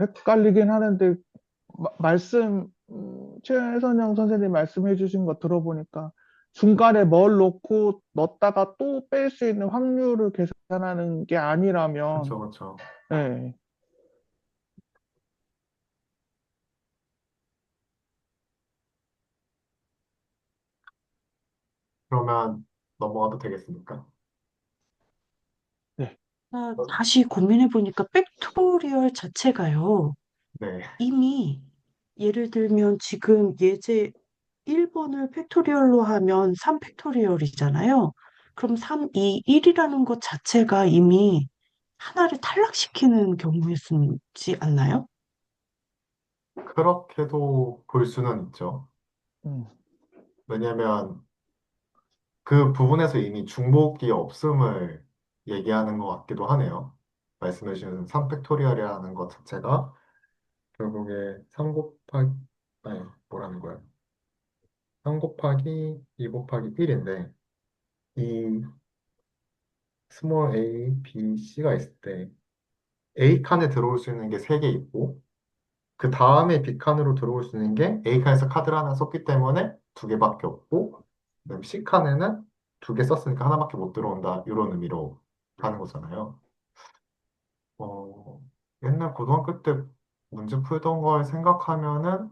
헷갈리긴 하는데 최선영 선생님 말씀해 주신 거 들어보니까 중간에 뭘 넣고 넣었다가 또 뺄 수 있는 확률을 계산하는 게 아니라면, 그렇죠, 그렇죠. 예, 그러면 넘어가도 되겠습니까? 네, 다시 고민해보니까 팩토리얼 자체가요. 네. 이미 예를 들면 지금 예제 1번을 팩토리얼로 하면 3 팩토리얼이잖아요. 그럼 3, 2, 1이라는 것 자체가 이미 하나를 탈락시키는 경우였지 않나요? 그렇게도 볼 수는 있죠. 음, 왜냐면 그 부분에서 이미 중복이 없음을 얘기하는 것 같기도 하네요. 말씀해 주신 3팩토리얼이라는 것 자체가 결국에 3 곱하기, 아니, 뭐라는 거야? 3 곱하기 2 곱하기 1인데, 이 스몰 a, b, c가 있을 때, A 칸에 들어올 수 있는 게 3개 있고, 그 다음에 B 칸으로 들어올 수 있는 게 A 칸에서 카드를 하나 썼기 때문에 2개밖에 없고, 그다음 C 칸에는 2개 썼으니까 하나밖에 못 들어온다. 이런 의미로 하는 거잖아요. 어, 옛날 고등학교 때 문제 풀던 걸 생각하면은,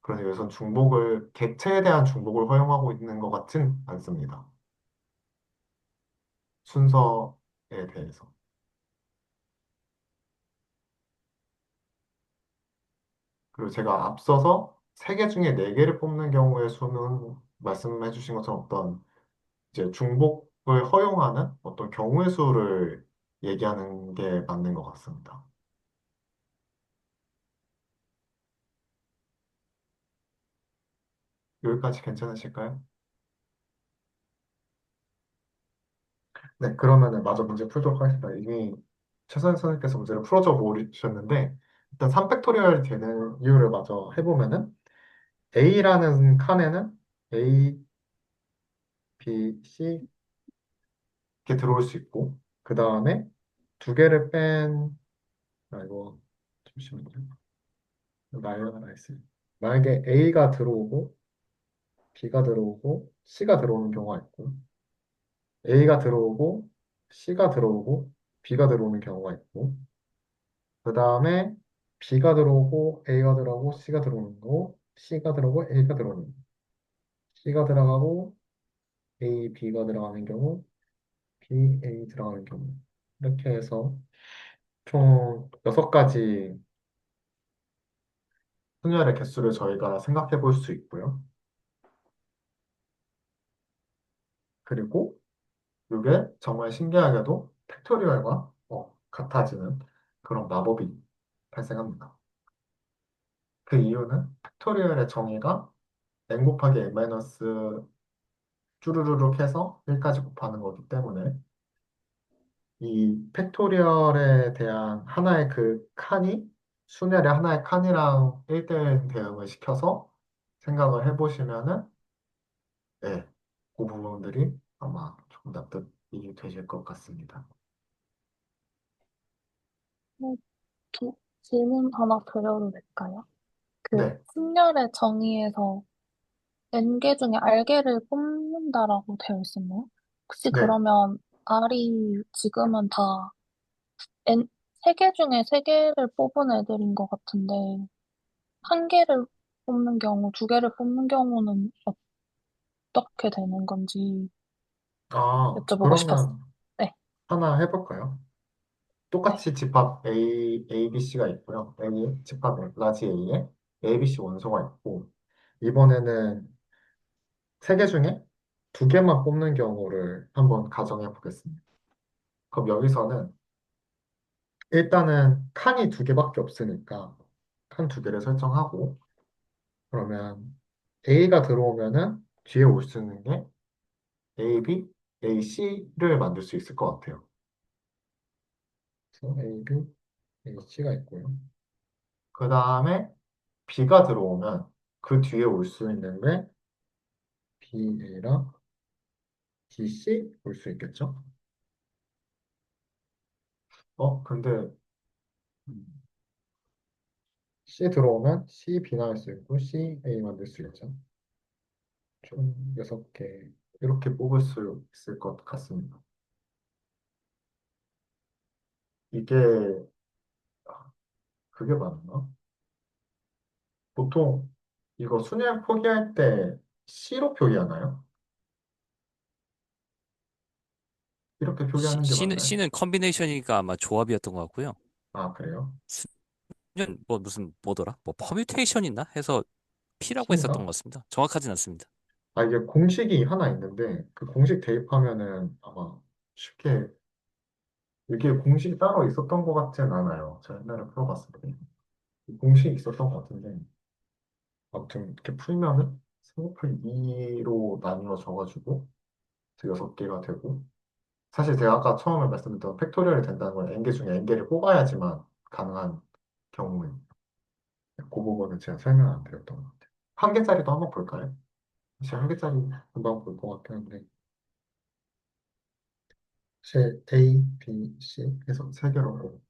그런 여기선 중복을, 객체에 대한 중복을 허용하고 있는 것 같진 않습니다. 순서에 대해서. 그리고 제가 앞서서 3개 중에 4개를 뽑는 경우의 수는 말씀해 주신 것처럼 어떤 이제 중복을 허용하는 어떤 경우의 수를 얘기하는 게 맞는 것 같습니다. 여기까지 괜찮으실까요? 네, 그러면은 마저 문제 풀도록 하겠습니다. 이미 최선희 선생님께서 문제를 풀어줘 보셨는데 일단 3팩토리얼이 되는 이유를 마저 해보면은 A라는 칸에는 A, B, C 이렇게 들어올 수 있고 그 다음에 2개를 이거 잠시만요. 하나 있어요. 만약에 A가 들어오고 B가 들어오고 C가 들어오는 경우가 있고 A가 들어오고 C가 들어오고 B가 들어오는 경우가 있고 그 다음에 B가 들어오고 A가 들어오고 C가 들어오는 거 C가 들어오고 A가 들어오는 거 C가 들어가고 A, B가 들어가는 경우 B, A 들어가는 경우 이렇게 해서 총 6가지 순열의 개수를 저희가 생각해 볼 수 있고요. 그리고 이게 정말 신기하게도 팩토리얼과 같아지는 그런 마법이 발생합니다. 그 이유는 팩토리얼의 정의가 n 곱하기 n 마이너스 쭈루루룩 해서 1까지 곱하는 거기 때문에 이 팩토리얼에 대한 하나의 그 칸이 순열의 하나의 칸이랑 1대1 대응을 시켜서 생각을 해보시면은 네, 그 부분들이 아마 좀 납득이 되실 것 같습니다. 어, 질문 하나 드려도 될까요? 그 네, 순열의 정의에서 N개 중에 R개를 뽑는다라고 되어 있었나요? 혹시 네. 그러면 R이 지금은 다 N, 3개 중에 3개를 뽑은 애들인 것 같은데, 1개를 뽑는 경우, 2개를 뽑는 경우는 어떻게 되는 건지 여쭤보고 싶었어요. 그러면 네, 하나 해볼까요? 네. 똑같이 집합 A, B, C가 있고요. 집합 라지 A에 A, B, C 원소가 있고, 이번에는 3개 중에 2개만 뽑는 경우를 한번 가정해 보겠습니다. 그럼 여기서는 일단은 칸이 두 개밖에 없으니까 칸 두 개를 설정하고 그러면 A가 들어오면은 뒤에 올 수 있는 게 A, B, A, C를 만들 수 있을 것 같아요. 그래서 A, B, A, C가 있고요. 그 다음에 B가 들어오면 그 뒤에 올 수 있는 게 B, A랑 D, C 올 수 있겠죠? 근데 C 들어오면 C, B 나올 수 있고 C, A 만들 수 있죠. 총 6개 이렇게 뽑을 수 있을 것 같습니다. 이게 그게 맞나? 보통 이거 순위를 표기할 때 C로 표기하나요? 이렇게 표기하는 게 맞나요? C는 컨비네이션이니까 아마 조합이었던 것 같고요. 아, 그래요? 수는 뭐 무슨 뭐더라? 뭐 퍼뮤테이션 있나? 해서 P라고 했었던 C인가? 것 같습니다. 정확하진 않습니다. 아, 이게 공식이 하나 있는데 그 공식 대입하면은 아마 쉽게 이게 공식이 따로 있었던 것 같진 않아요. 제가 옛날에 풀어봤을 때 공식이 있었던 것 같은데 아무튼 이렇게 풀면은 3 곱하기 2로 나뉘어져가지고 6개가 되고 사실 제가 아까 처음에 말씀드렸던 팩토리얼이 된다는 건 n개 중에 n개를 뽑아야지만 가능한 경우에 그 부분은 제가 설명 안 드렸던 것 같아요. 한 개짜리도 한번 볼까요? 사실 한 개짜리 금방 볼 것 같긴 한데 사실 A, B, C 해서 세 개로 보고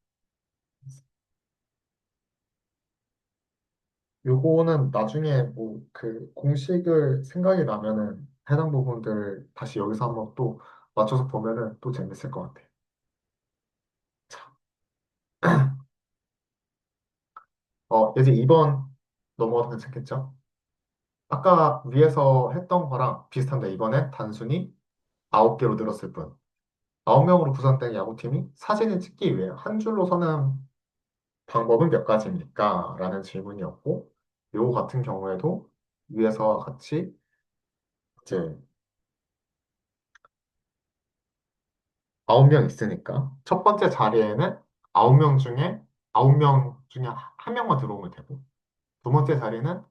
요거는 나중에 뭐 그 공식을 생각이 나면은 해당 부분들 다시 여기서 한번 또 맞춰서 보면은 또 재밌을 것 같아요. 자, 이제 2번 넘어가도 괜찮겠죠? 아까 위에서 했던 거랑 비슷한데 이번엔 단순히 9개로 늘었을 뿐. 9명으로 구성된 야구팀이 사진을 찍기 위해 한 줄로 서는 방법은 몇 가지입니까? 라는 질문이었고, 요거 같은 경우에도 위에서와 같이 이제 9명 있으니까 첫 번째 자리에는 9명 중에 9명 중에 한 명만 들어오면 되고, 두 번째 자리는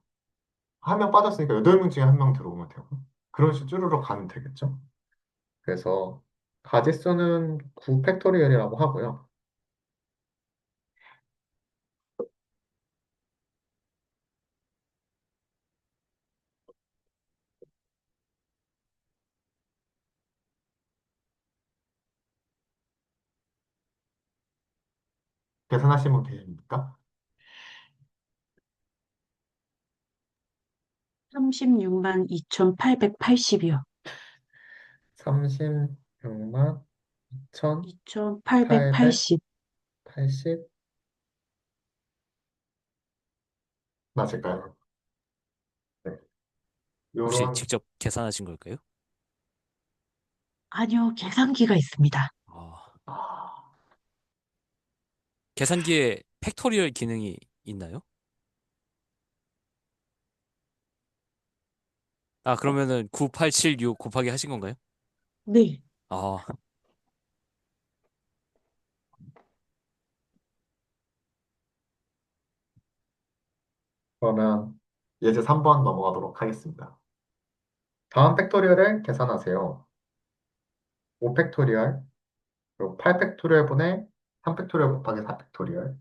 한 명 빠졌으니까 8명 중에 한 명 들어오면 되고, 그런 식으로 쭈르륵 가면 되겠죠? 그래서 가짓수는 9 팩토리얼이라고 하고요. 계산하시면 되십니까? 36만 2,880이요. 36만 2,880 2,880. 맞을까요? 네. 혹시 요런, 직접 계산하신 걸까요? 아니요, 계산기가 있습니다. 아, 아, 계산기에 팩토리얼 기능이 있나요? 아, 그러면은 9876 곱하기 하신 건가요? 네. 아, 그러면 예제 3번 넘어가도록 하겠습니다. 다음 팩토리얼을 계산하세요. 5 팩토리얼, 그리고 8 팩토리얼분의 3 팩토리얼 곱하기 4 팩토리얼.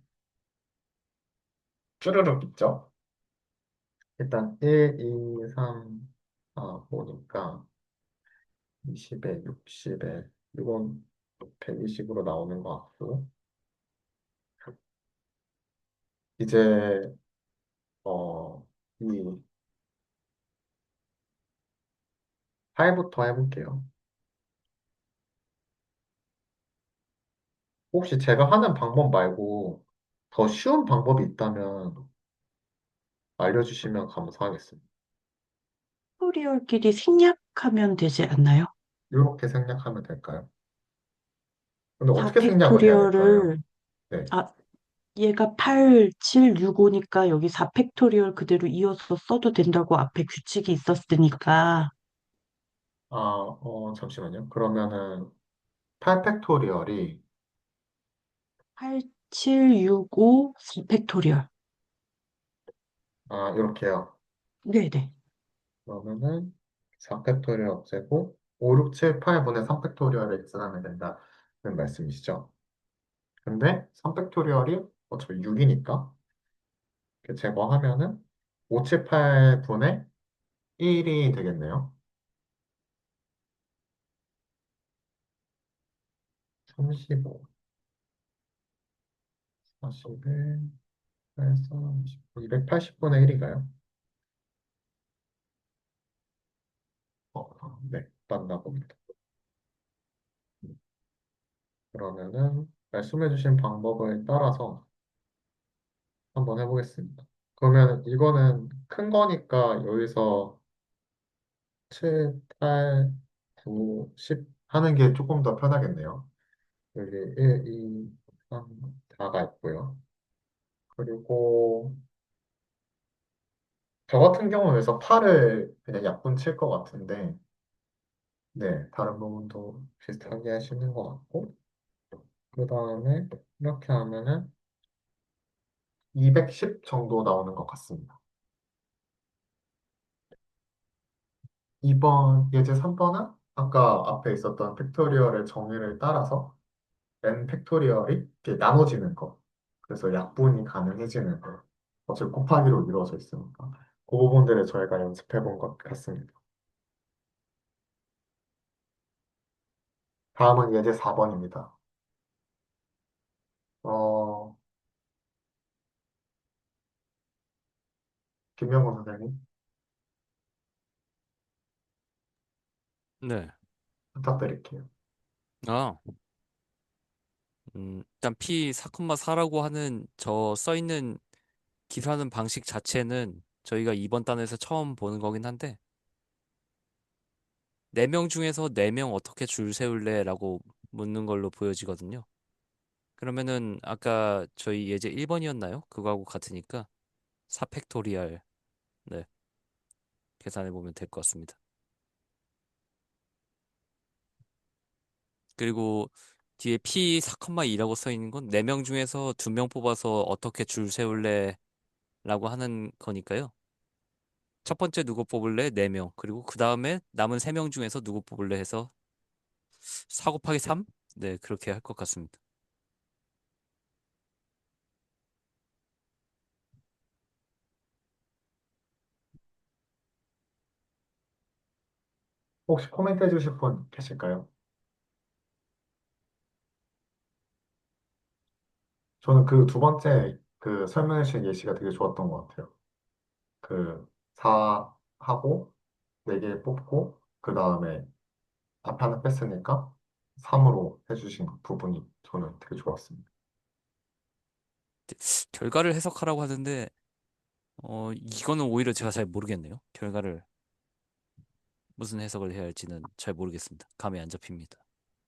쭈르륵 있죠? 일단 1, 2, 3, 4, 5니까 20에 60에 이건 120으로 나오는 것 같고 이제 이 8부터 해볼게요. 혹시 제가 하는 방법 말고 더 쉬운 방법이 있다면 알려주시면 감사하겠습니다. 팩토리얼끼리 생략하면 되지 않나요? 이렇게 생략하면 될까요? 근데 어떻게 생략을 해야 될까요? 4팩토리얼을, 네. 아, 얘가 8, 7, 6, 5니까 여기 4팩토리얼 그대로 이어서 써도 된다고 앞에 규칙이 있었으니까 잠시만요. 그러면은 8팩토리얼이 8765 팩토리얼. 이렇게요. 네네. 그러면은 4팩토리얼 없애고 5, 6, 7, 8분의 3팩토리얼을 계산하면 된다는 말씀이시죠? 근데 3팩토리얼이 어차피 6이니까 제거하면은 5, 7, 8분의 1이 되겠네요. 35, 41, 8, 280분의 1인가요? 네, 맞나 봅니다. 그러면은 말씀해주신 방법을 따라서 한번 해보겠습니다. 그러면 이거는 큰 거니까 여기서 7, 8, 9, 10 하는 게 조금 더 편하겠네요. 여기 1, 2, 3, 4가 있고요. 그리고 저 같은 경우는 그래서 8을 그냥 약분 칠 것 같은데, 네, 다른 부분도 비슷하게 하시는 것 같고, 그 다음에 이렇게 하면은 210 정도 나오는 것 같습니다. 2번, 예제 3번은 아까 앞에 있었던 팩토리얼의 정의를 따라서 n 팩토리얼이 이렇게 나눠지는 거. 그래서 약분이 가능해지는 거. 어차피 곱하기로 이루어져 있으니까. 그 부분들을 저희가 연습해 본 것 같습니다. 다음은 예제 4번입니다. 어, 김명곤 선생님, 네. 부탁드릴게요. 아, 일단 P 4,4라고 하는 저 써있는 기술하는 방식 자체는 저희가 이번 단에서 처음 보는 거긴 한데, 4명 중에서 4명 어떻게 줄 세울래라고 묻는 걸로 보여지거든요. 그러면은 아까 저희 예제 1번이었나요? 그거하고 같으니까 4팩토리얼, 네, 계산해 보면 될 것 같습니다. 그리고 뒤에 P 4,2라고 써 있는 건 4명 중에서 2명 뽑아서 어떻게 줄 세울래라고 하는 거니까요. 첫 번째 누구 뽑을래? 4명. 그리고 그 다음에 남은 3명 중에서 누구 뽑을래 해서 4 곱하기 3? 네, 그렇게 할 것 같습니다. 혹시 코멘트 해주실 분 계실까요? 저는 그 두 번째 그 설명해 주신 예시가 되게 좋았던 것 같아요. 그 4하고 4개 뽑고 그 다음에 앞에 하나 뺐으니까 3으로 해주신 부분이 저는 되게 좋았습니다. 결과를 해석하라고 하는데 이거는 오히려 제가 잘 모르겠네요. 결과를 무슨 해석을 해야 할지는 잘 모르겠습니다. 감이 안 잡힙니다.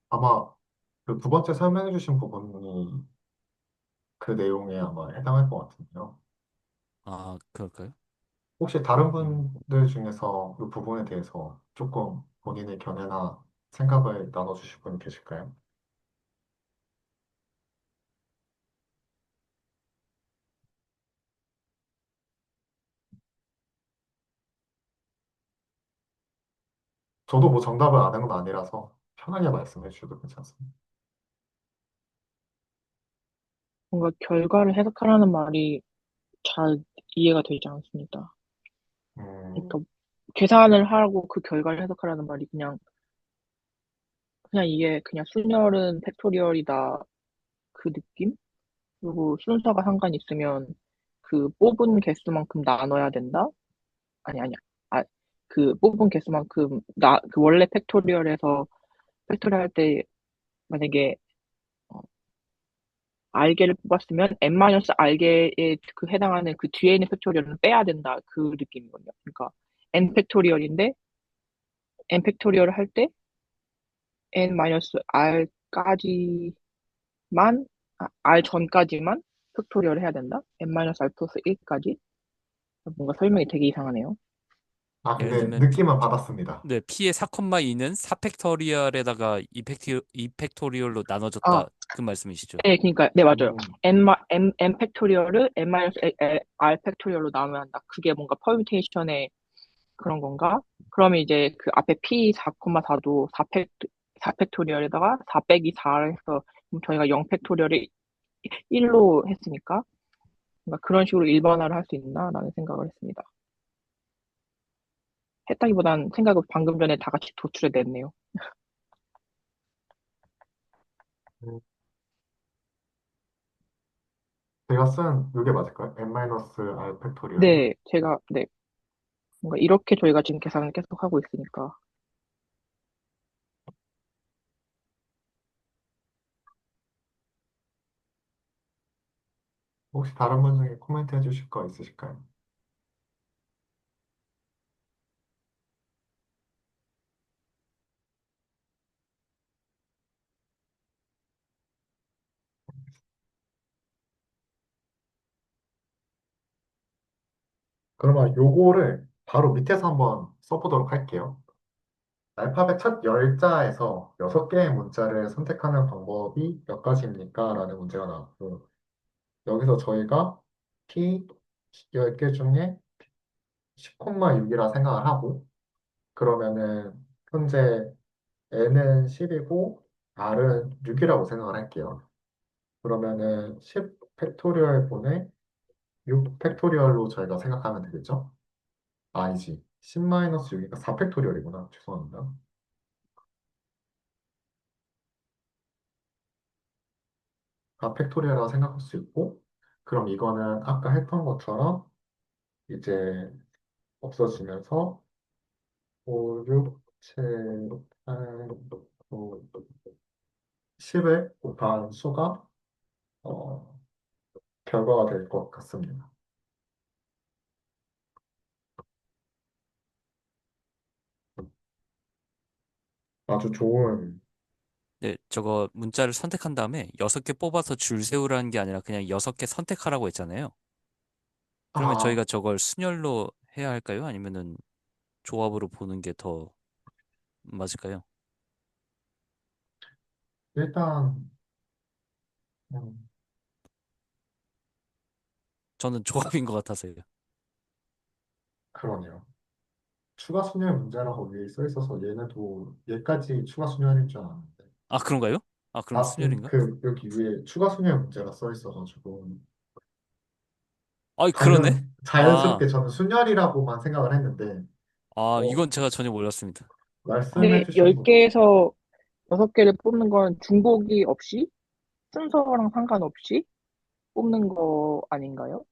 아마 그 두 번째 설명해 주신 부분이 그 내용에 아마 해당할 것 같은데요. 아, 그럴까요? 혹시 다른 음, 분들 중에서 이 부분에 대해서 조금 본인의 견해나 생각을 나눠주실 분 계실까요? 저도 뭐 정답을 아는 건 아니라서 편하게 말씀해 주셔도 괜찮습니다. 뭔가 결과를 해석하라는 말이 잘 이해가 되지 않습니다. 음, 그러니까 계산을 하고 그 결과를 해석하라는 말이 그냥 이게 그냥 순열은 팩토리얼이다 그 느낌? 그리고 순서가 상관 있으면 그 뽑은 개수만큼 나눠야 된다? 아니야. 아, 그 뽑은 개수만큼 그 원래 팩토리얼에서 팩토리얼 할 때 만약에 어, 알게를 뽑았으면 n-알게에 그 해당하는 그 뒤에 있는 팩토리얼은 빼야 된다 그 느낌이거든요. 그러니까 n 팩토리얼인데 n 팩토리얼을 할 때 n-r까지만 r 전까지만 팩토리얼을 해야 된다. n-r 플러스 1까지 뭔가 설명이 되게 이상하네요. 아, 예를 근데 들면 느낌은 받았습니다. 네, P의 4,2는 4팩토리얼에다가 2팩토리얼로 아, 나눠졌다. 그 말씀이시죠? 네, 그러니까, 네, 맞아요. 음, M 팩토리얼을 R 팩토리얼로 나누어야 한다. 그게 뭔가 퍼뮤테이션의 그런 건가? 그러면 이제 그 앞에 P 4,4도 4팩토리얼에다가 4 빼기 4를 해서 그럼 저희가 0 팩토리얼을 1로 했으니까 뭔가 그런 식으로 일반화를 할 수 있나라는 생각을 했습니다. 했다기보단 생각을 방금 전에 다 같이 도출해냈네요. 음, 제가 쓴 이게 맞을까요? n-r 팩토리얼이요? 네, 제가, 네. 뭔가 이렇게 저희가 지금 계산을 계속 하고 있으니까. 혹시 다른 분 중에 코멘트 해주실 거 있으실까요? 그러면 요거를 바로 밑에서 한번 써보도록 할게요. 알파벳 첫 열자에서 6개의 문자를 선택하는 방법이 몇 가지입니까? 라는 문제가 나왔고, 여기서 저희가 P 10개 중에 10,6이라 생각을 하고, 그러면은 현재 N은 10이고 R은 6이라고 생각을 할게요. 그러면은 10 팩토리얼 분의 6 팩토리얼로 저희가 생각하면 되겠죠? 아니지. 10-6이니까 4 팩토리얼이구나. 죄송합니다. 4 팩토리얼이라고 생각할 수 있고, 그럼 이거는 아까 했던 것처럼 이제 없어지면서 5, 6, 7, 8, 9, 10을 곱한 수가 어, 결과가 될 것 같습니다. 아주 좋은, 네, 저거 문자를 선택한 다음에 6개 뽑아서 줄 세우라는 게 아니라 그냥 6개 선택하라고 했잖아요. 그러면 아, 저희가 저걸 순열로 해야 할까요? 아니면은 조합으로 보는 게 더 맞을까요? 일단, 음, 저는 조합인 것 같아서요. 그러네요. 추가 순열 문제라고 위에 써 있어서 얘네도 얘까지 추가 순열인 줄 알았는데. 아, 그런가요? 아, 그럼 순열인가? 여기 위에 추가 순열 문제가 써 있어가지고, 아이, 그러네? 자연스럽게 아, 저는 순열이라고만 생각을 했는데, 이건 어, 제가 전혀 몰랐습니다. 말씀해 근데 주신 거, 10개에서 6개를 뽑는 건 중복이 없이 순서랑 상관없이 뽑는 거 아닌가요?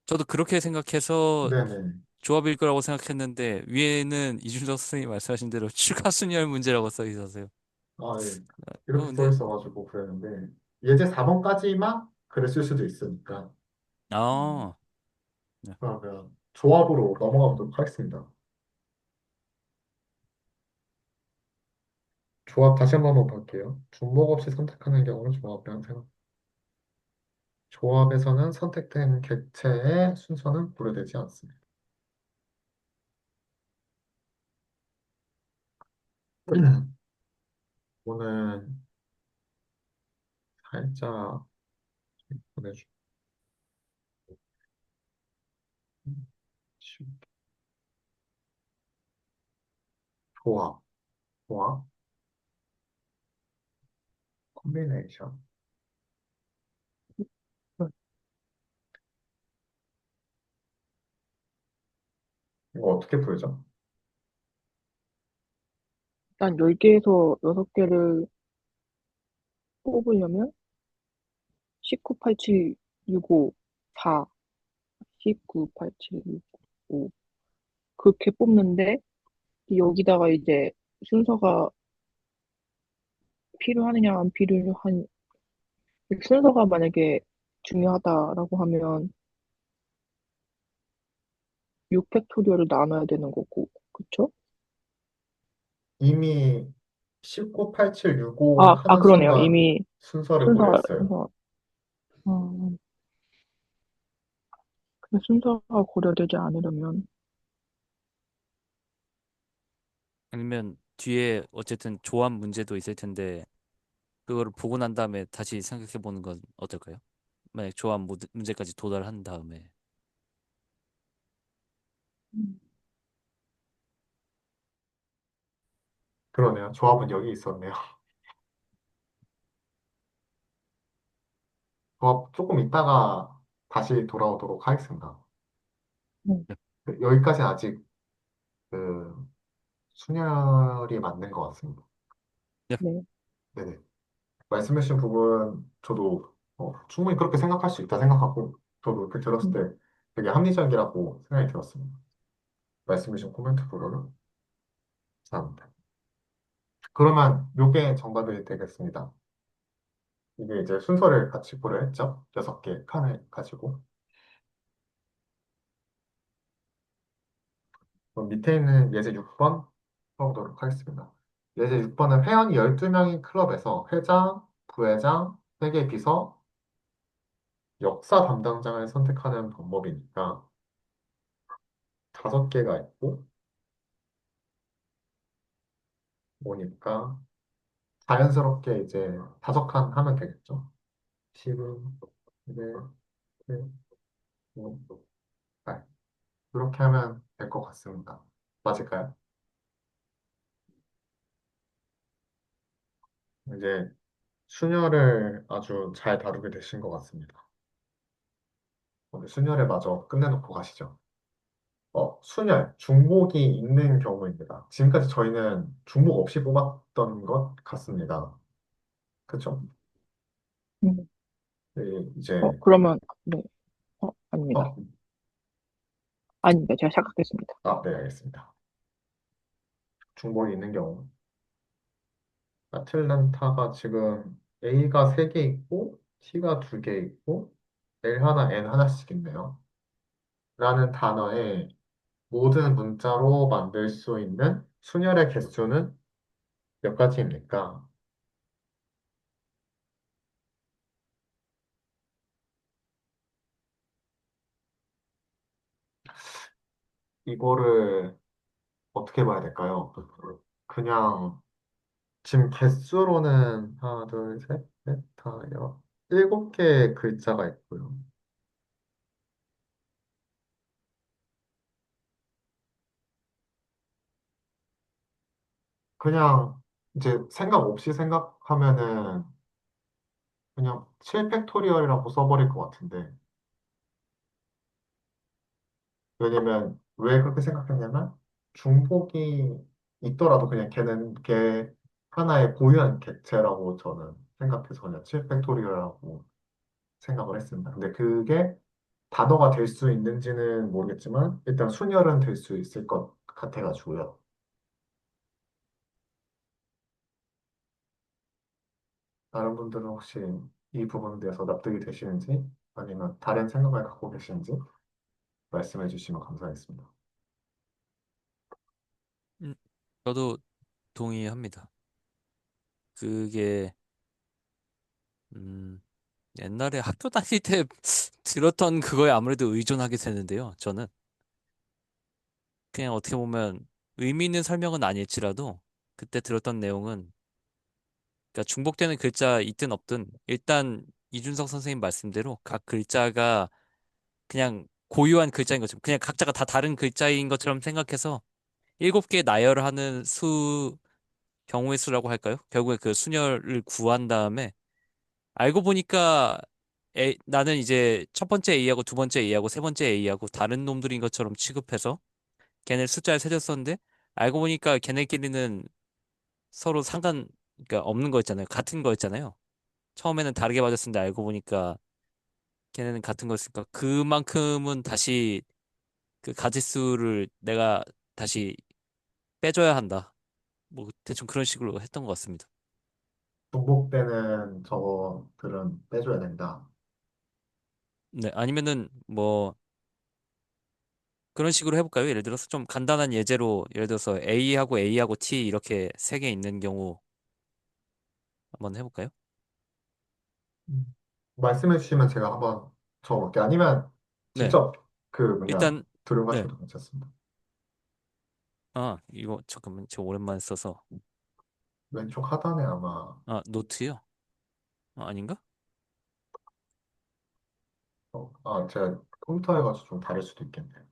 저도 그렇게 생각해서 네네. 조합일 거라고 생각했는데 위에는 이준석 선생님이 말씀하신 대로 추가 순열 문제라고 써 있어서요. 아, 예. 이렇게 써 근데 있어가지고 그랬는데, 예제 4번까지만 그랬을 수도 있으니까, 음, 아, 네. 그러면 조합으로 넘어가 보도록 하겠습니다. 조합 다시 한번 볼게요. 중복 없이 선택하는 경우는 조합이라고 생각. 조합에서는 선택된 객체의 순서는 고려되지 않습니다. 오늘 살짝 보내주. 조합, 조합, 콤비네이션. 이거 어떻게 풀죠? 일단 10개에서 6개를 뽑으려면 19, 87, 65, 4, 19, 87, 65 그렇게 뽑는데 여기다가 이제 순서가 필요하느냐 안 필요한 순서가 만약에 중요하다라고 하면 6팩토리얼을 나눠야 되는 거고 그쵸? 이미 19, 87, 65 하는 그러네요. 순간 이미 순서를 순서, 고려했어요. 순서, 음, 근데 순서가 고려되지 않으려면 아니면 뒤에 어쨌든 조합 문제도 있을 텐데 그거를 보고 난 다음에 다시 생각해 보는 건 어떨까요? 만약 조합 문제까지 도달한 다음에. 음. 그러네요. 조합은 여기 있었네요. 조합 조금 있다가 다시 돌아오도록 하겠습니다. 음, 여기까지 아직 그 순열이 맞는 것 같습니다. 네. 네. 네네. 말씀해주신 부분 저도 충분히 그렇게 생각할 수 있다 생각하고 저도 이렇게 들었을 음, 때 되게 합리적이라고 생각이 들었습니다. 말씀해주신 코멘트 부분은 감사합니다. 그러면 요게 정답이 되겠습니다. 이게 이제 순서를 같이 고려했죠. 6개 칸을 가지고. 그럼 밑에 있는 예제 6번 풀어보도록 하겠습니다. 예제 6번은 회원이 12명인 클럽에서 회장, 부회장, 회계 비서, 역사 담당자를 선택하는 방법이니까 5개가 있고 뭐니까 자연스럽게 이제 5칸 하면 되겠죠. 10은, 1, 1, 5, 8. 그렇게 하면 될 것 같습니다. 맞을까요? 이제 순열을 아주 잘 다루게 되신 것 같습니다. 오늘 순열을 마저 끝내놓고 가시죠. 순열, 중복이 있는 경우입니다. 지금까지 저희는 중복 없이 뽑았던 것 같습니다. 그쵸? 음. 이제, 그러면, 네. 아닙니다. 어, 아닙니다. 제가 착각했습니다. 네, 알겠습니다. 중복이 있는 경우. 아틀란타가 지금 A가 3개 있고, T가 2개 있고, L 하나, N 하나씩 있네요. 라는 단어에 모든 문자로 만들 수 있는 순열의 개수는 몇 가지입니까? 이거를 어떻게 봐야 될까요? 그냥 지금 개수로는 하나, 둘, 셋, 넷, 다, 여, 7개의 글자가 있고요. 그냥 이제 생각 없이 생각하면은 그냥 7팩토리얼이라고 써버릴 것 같은데 왜냐면 왜 그렇게 생각했냐면 중복이 있더라도 그냥 걔는 걔 하나의 고유한 객체라고 저는 생각해서 그냥 7팩토리얼이라고 생각을 했습니다. 근데 그게 단어가 될 수 있는지는 모르겠지만 일단 순열은 될 수 있을 것 같아가지고요. 다른 분들은 혹시 이 부분에 대해서 납득이 되시는지 아니면 다른 생각을 갖고 계시는지 말씀해 주시면 감사하겠습니다. 음, 저도 동의합니다. 그게 음, 옛날에 학교 다닐 때 들었던 그거에 아무래도 의존하게 되는데요. 저는 그냥 어떻게 보면 의미 있는 설명은 아닐지라도 그때 들었던 내용은 그러니까 중복되는 글자 있든 없든 일단 이준석 선생님 말씀대로 각 글자가 그냥 고유한 글자인 것처럼 그냥 각자가 다 다른 글자인 것처럼 생각해서 7개 나열하는 경우의 수라고 할까요? 결국에 그 순열을 구한 다음에 알고 보니까 나는 이제 첫 번째 A하고 두 번째 A하고 세 번째 A하고 다른 놈들인 것처럼 취급해서 걔네 숫자를 세졌었는데 알고 보니까 걔네끼리는 서로 그러니까 없는 거였잖아요. 같은 거였잖아요. 처음에는 다르게 맞았었는데 알고 보니까 걔네는 같은 거였으니까 그만큼은 다시 그 가짓수를 내가 다시 빼줘야 한다. 뭐 대충 그런 식으로 했던 것 같습니다. 중복되는 저거들은 빼줘야 된다. 네, 아니면은 뭐 그런 식으로 해볼까요? 예를 들어서 좀 간단한 예제로 예를 들어서 A하고 T 이렇게 3개 있는 경우 한번 해볼까요? 말씀해 주시면 제가 한번 적어볼게요. 아니면 네, 직접 그 뭐냐 일단 네, 들어가셔도 괜찮습니다. 아, 이거 잠깐만, 제가 오랜만에 써서. 왼쪽 하단에 아마, 아, 노트요? 아닌가? 제가 컴퓨터 해가지고 좀 다를 수도 있겠네요.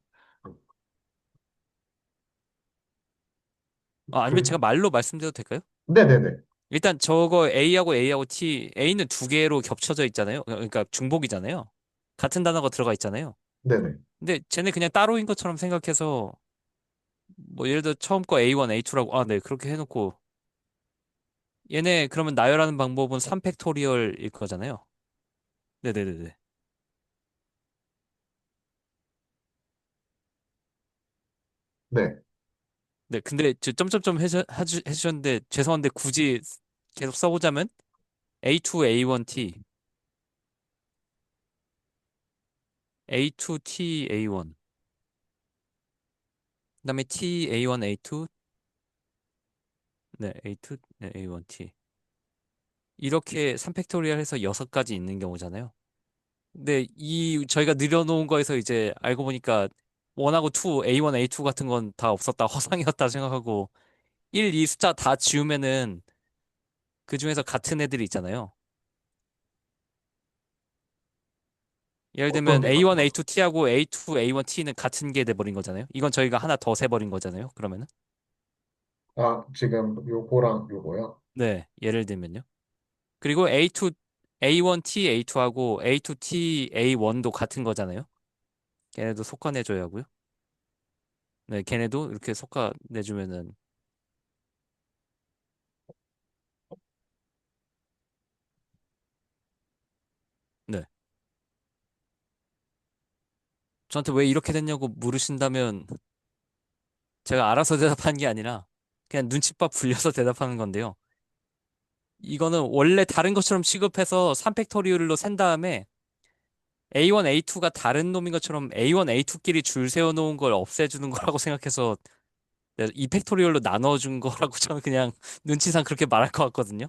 아니면 제가 그, 말로 말씀드려도 될까요? 네네네. 일단 저거 A하고 T, A는 두 개로 겹쳐져 있잖아요. 그러니까 중복이잖아요. 같은 단어가 들어가 있잖아요. 네네. 근데 쟤네 그냥 따로인 것처럼 생각해서 뭐 예를 들어 처음 거 A1, A2라고 네, 그렇게 해놓고 얘네 그러면 나열하는 방법은 3팩토리얼일 거잖아요. 네네네네. 네. 네, 근데 저 점점점 해주셨는데 죄송한데 굳이 계속 써보자면 A2, A1T, A2T, A1, 그다음에 T, A1, A2, 네, A2, 네, A1T 이렇게 3팩토리얼 해서 6가지 있는 경우잖아요. 근데 이 저희가 늘려놓은 거에서 이제 알고 보니까 1하고 2, A1, A2 같은 건 다 없었다, 허상이었다 생각하고 1, 2 숫자 다 지우면은 그 중에서 같은 애들이 있잖아요. 예를 어떤 들면 게 같은 A1, 거죠? A2T하고 A2, A1T는 같은 게 돼버린 거잖아요. 이건 저희가 하나 더 세버린 거잖아요. 그러면은 지금 요거랑 요거요? 네, 예를 들면요. 그리고 A2, A1T, A2하고 A2T, A1도 같은 거잖아요. 걔네도 솎아내줘야 하고요. 네, 걔네도 이렇게 솎아내주면은 네. 저한테 왜 이렇게 됐냐고 물으신다면 제가 알아서 대답하는 게 아니라 그냥 눈칫밥 굴려서 대답하는 건데요. 이거는 원래 다른 것처럼 취급해서 3팩토리얼로 센 다음에 A1, A2가 다른 놈인 것처럼 A1, A2끼리 줄 세워놓은 걸 없애주는 거라고 생각해서 2팩토리얼로 나눠준 거라고 저는 그냥 눈치상 그렇게 말할 것 같거든요.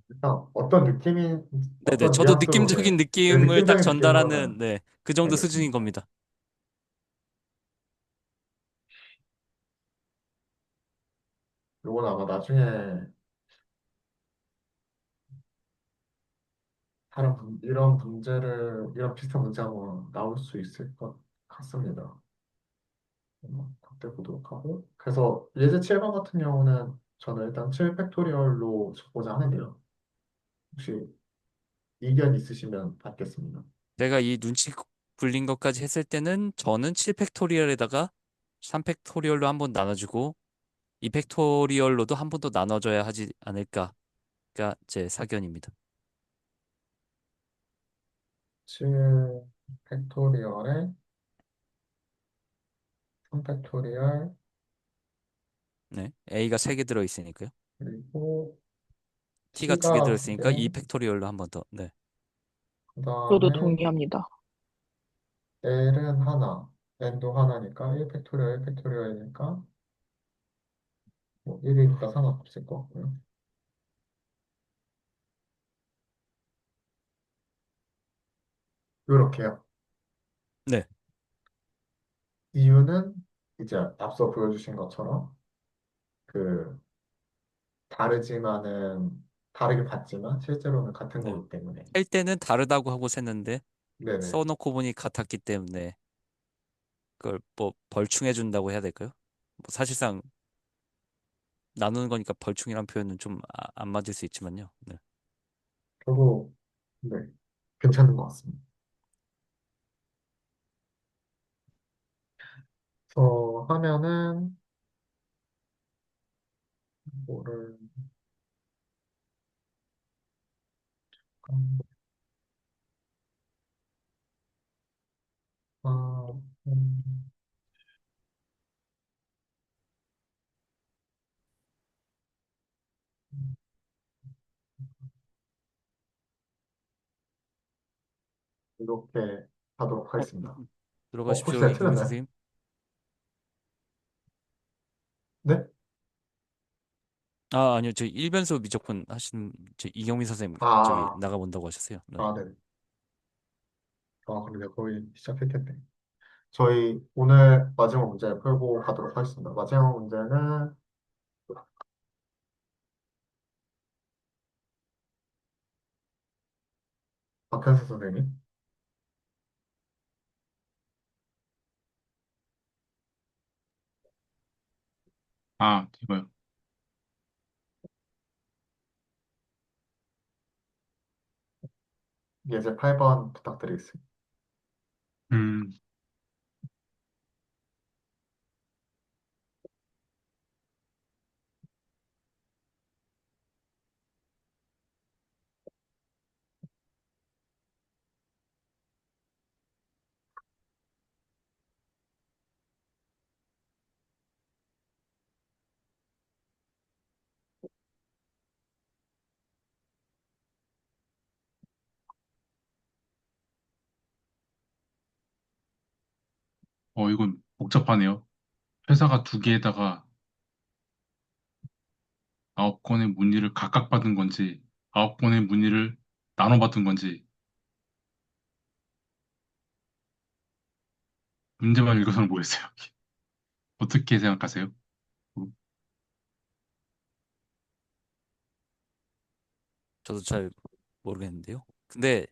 일단 어떤 느낌이, 네네. 어떤 저도 뉘앙스로, 네. 느낌적인 네, 느낌을 딱 느낌적인 전달하는 느낌으로는 네, 그 정도 수준인 알겠습니다. 겁니다. 요건 아마 나중에 이런 비슷한 문제 한번 나올 수 있을 것 같습니다. 그때 보도록 하고. 그래서 예제 7번 같은 경우는 저는 일단 7팩토리얼로 적고자 하는데요. 혹시 의견 있으시면 받겠습니다. 내가 이 눈치 굴린 것까지 했을 때는 저는 7팩토리얼에다가 3팩토리얼로 한번 나눠주고 2팩토리얼로도 한 번 더 나눠줘야 하지 않을까가 제 사견입니다. 7팩토리얼에 3팩토리얼 네. A가 3개 들어있으니까요. 그리고 T가 2개 T가 두 개, 들어있으니까 2팩토리얼로 한 번 더. 네. 그 저도 다음에 동의합니다. L은 하나, N도 하나니까 1팩토리얼, 1팩토리얼이니까 뭐 1이니까 상관없을 것 같고요. 이렇게요. 네. 이유는 이제 앞서 보여주신 것처럼 그 다르게 봤지만 실제로는 같은 네. 거기 때문에. 할 때는 다르다고 하고 셌는데 네네. 써놓고 보니 같았기 때문에 그걸 뭐 벌충해 준다고 해야 될까요? 뭐 사실상 나누는 거니까 벌충이란 표현은 좀 안 맞을 수 있지만요. 네. 저도 네, 괜찮은 것 같습니다. 그래서 하면은 뭐를 아, 음, 이렇게 하도록 어, 하겠습니다. 혹시 들어가십시오, 제가 이경민 틀렸나요? 선생님. 네? 아니요. 저 일변소 미적분 하시는 저 이경민 선생님 저기 아, 나가본다고 하셨어요. 네. 네. 그런데 거의 시작했겠네. 저희 오늘 마지막 문제 풀고 가도록 하겠습니다. 마지막 문제는 박현수 선생님. 아, 이거요. 예제 8번 부탁드리겠습니다. 음, 이건 복잡하네요. 회사가 두 개에다가 9건의 문의를 각각 받은 건지, 9건의 문의를 나눠 받은 건지, 문제만 읽어서는 모르겠어요. 어떻게 생각하세요? 저도 잘 모르겠는데요. 근데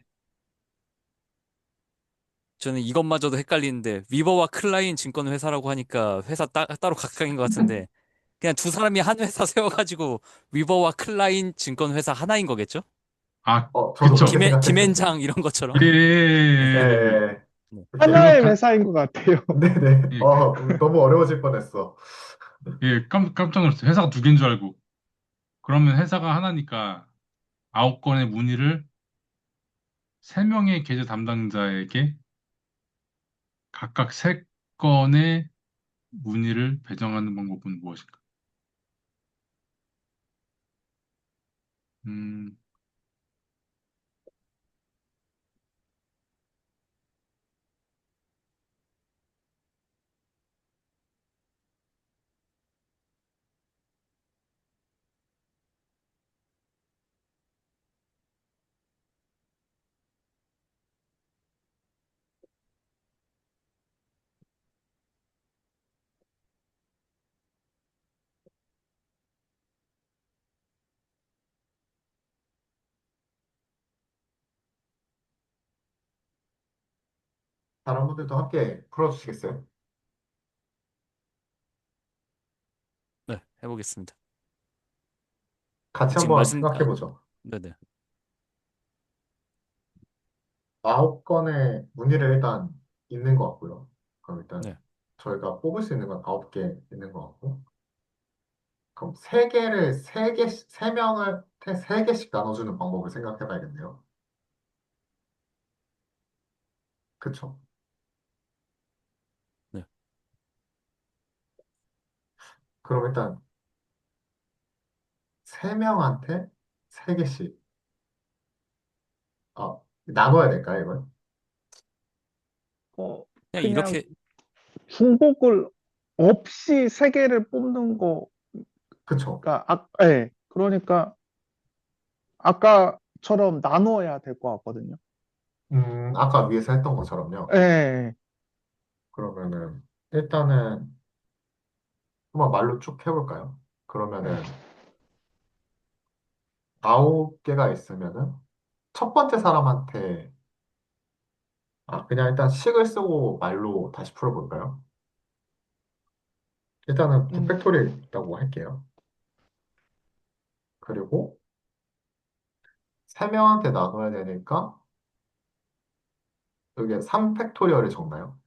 저는 이것마저도 헷갈리는데 위버와 클라인 증권 회사라고 하니까 회사 따로 각각인 것 같은데 그냥 두 사람이 한 회사 세워가지고 위버와 클라인 증권 회사 하나인 거겠죠? 아, 저도 뭐 그렇게 그쵸. 생각했습니다. 김앤장 이런 것처럼. 예, 예, 예, 예, 예, 예. 예. 네. 그리고 하나의 회사인 것 같아요. 네네. 예, 너무 어려워질 뻔했어. 예, 깜짝 놀랐어요. 회사가 두 개인 줄 알고. 그러면 회사가 하나니까 9건의 문의를 3명의 계좌 담당자에게 각각 3건의 문의를 배정하는 방법은 무엇일까? 음, 다른 분들도 함께 풀어주시겠어요? 네, 해보겠습니다. 같이 지금 한번 생각해보죠. 네네. 9건의 문의를 일단 있는 것 같고요. 그럼 일단 네. 저희가 뽑을 수 있는 건 9개 있는 것 같고. 그럼 세 개씩 나눠주는 방법을 생각해봐야겠네요. 그쵸? 네. 그럼 일단 3명한테 3개씩. 나눠야 될까요, 이걸? 그냥 그냥 이렇게 중복을 없이 세 개를 뽑는 거가, 그쵸? 예. 그러니까 아까처럼 나눠야 될 것 같거든요. 아까 위에서 했던 것처럼요. 예. 그러면은 일단은 한번 말로 쭉 해볼까요? 그러면은 9개가 있으면은 첫 번째 사람한테 그냥 일단 식을 쓰고 말로 다시 풀어볼까요? 일단은 음, 9팩토리얼 있다고 할게요. 그리고 3명한테 나눠야 되니까 여기에 3팩토리얼이 적나요?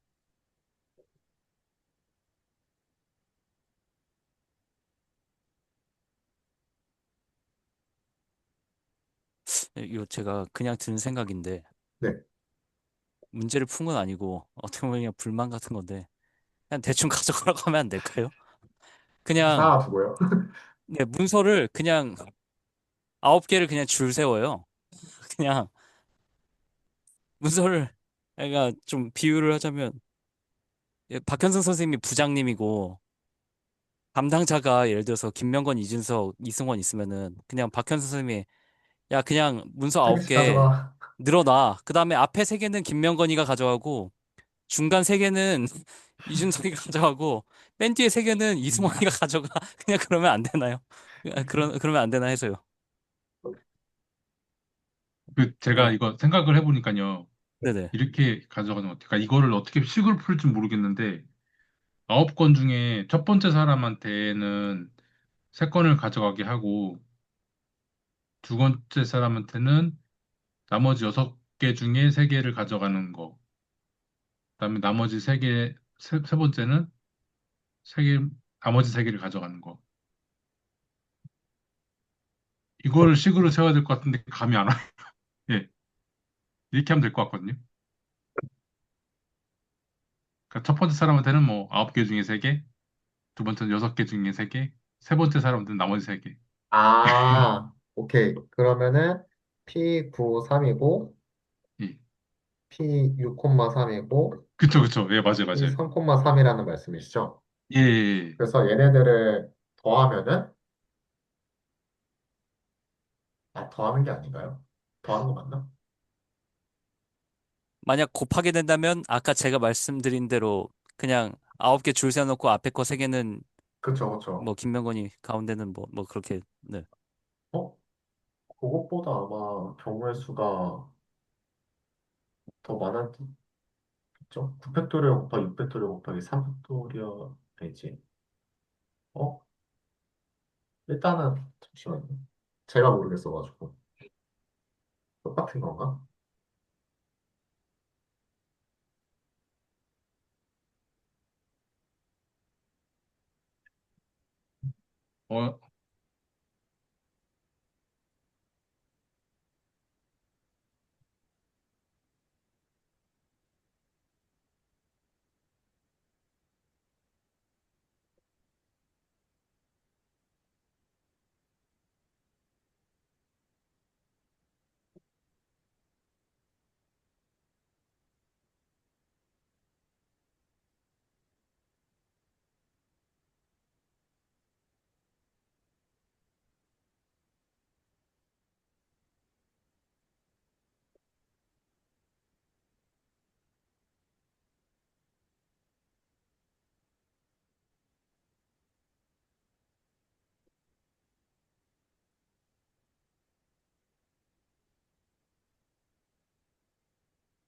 이거 제가 그냥 든 생각인데 네. 문제를 푼 건 아니고 어떻게 보면 그냥 불만 같은 건데 그냥 대충 가져가라고 하면 안 될까요? 그냥 쌓아두고요. 네, 문서를 그냥 9개를 그냥 줄 세워요. 그냥 문서를 그러니까 좀 비유를 하자면 박현승 선생님이 부장님이고 담당자가 예를 들어서 김명건, 이준석, 이승원 있으면은 그냥 박현승 선생님이 야 그냥 문서 세 아홉 개씩 개 가져가. 늘어나. 그 다음에 앞에 세 개는 김명건이가 가져가고, 중간 세 개는 이준석이가 가져가고, 맨 뒤에 세 개는 이승환이가 가져가. 그냥 그러면 안 되나요? 그러면 안 되나 해서요. 제가 네. 이거 생각을 해보니까요. 네네. 이렇게 가져가는 것 같아요. 그러니까 이거를 어떻게 식으로 풀지 모르겠는데, 9건 중에 첫 번째 사람한테는 3건을 가져가게 하고, 두 번째 사람한테는 나머지 6개 중에 3개를 가져가는 거. 그다음에 나머지 3개, 세 번째는 나머지 3개를 가져가는 거. 이거를 식으로 세워야 될 것 같은데 감이 안 와요. 예, 이렇게 하면 될 것 같거든요. 그러니까 첫 번째 사람한테는 뭐 9개 중에 3개, 두 번째는 6개 중에 3개, 세 번째 사람한테는 나머지 3개. 아, 오케이. 그러면은 P93이고, 예. P6,3이고, 그쵸, 그쵸. 예, 맞아요, 맞아요. P3,3이라는 말씀이시죠? 예, 예, 예. 그래서 얘네들을 더하면은, 더하는 게 아닌가요? 더하는 거 맞나? 만약 곱하게 된다면, 아까 제가 말씀드린 대로, 그냥 9개 줄 세워놓고 앞에 거 세 개는 그쵸, 그쵸. 뭐 김명건이 가운데는 뭐 그렇게. 네. 어? 그것보다 아마 경우의 수가 더 많았겠죠? 9팩토리얼 곱하기 6팩토리얼 곱하기 3팩토리얼 되지. 어? 일단은, 잠시만요. 제가 모르겠어가지고. 똑같은 건가? 어,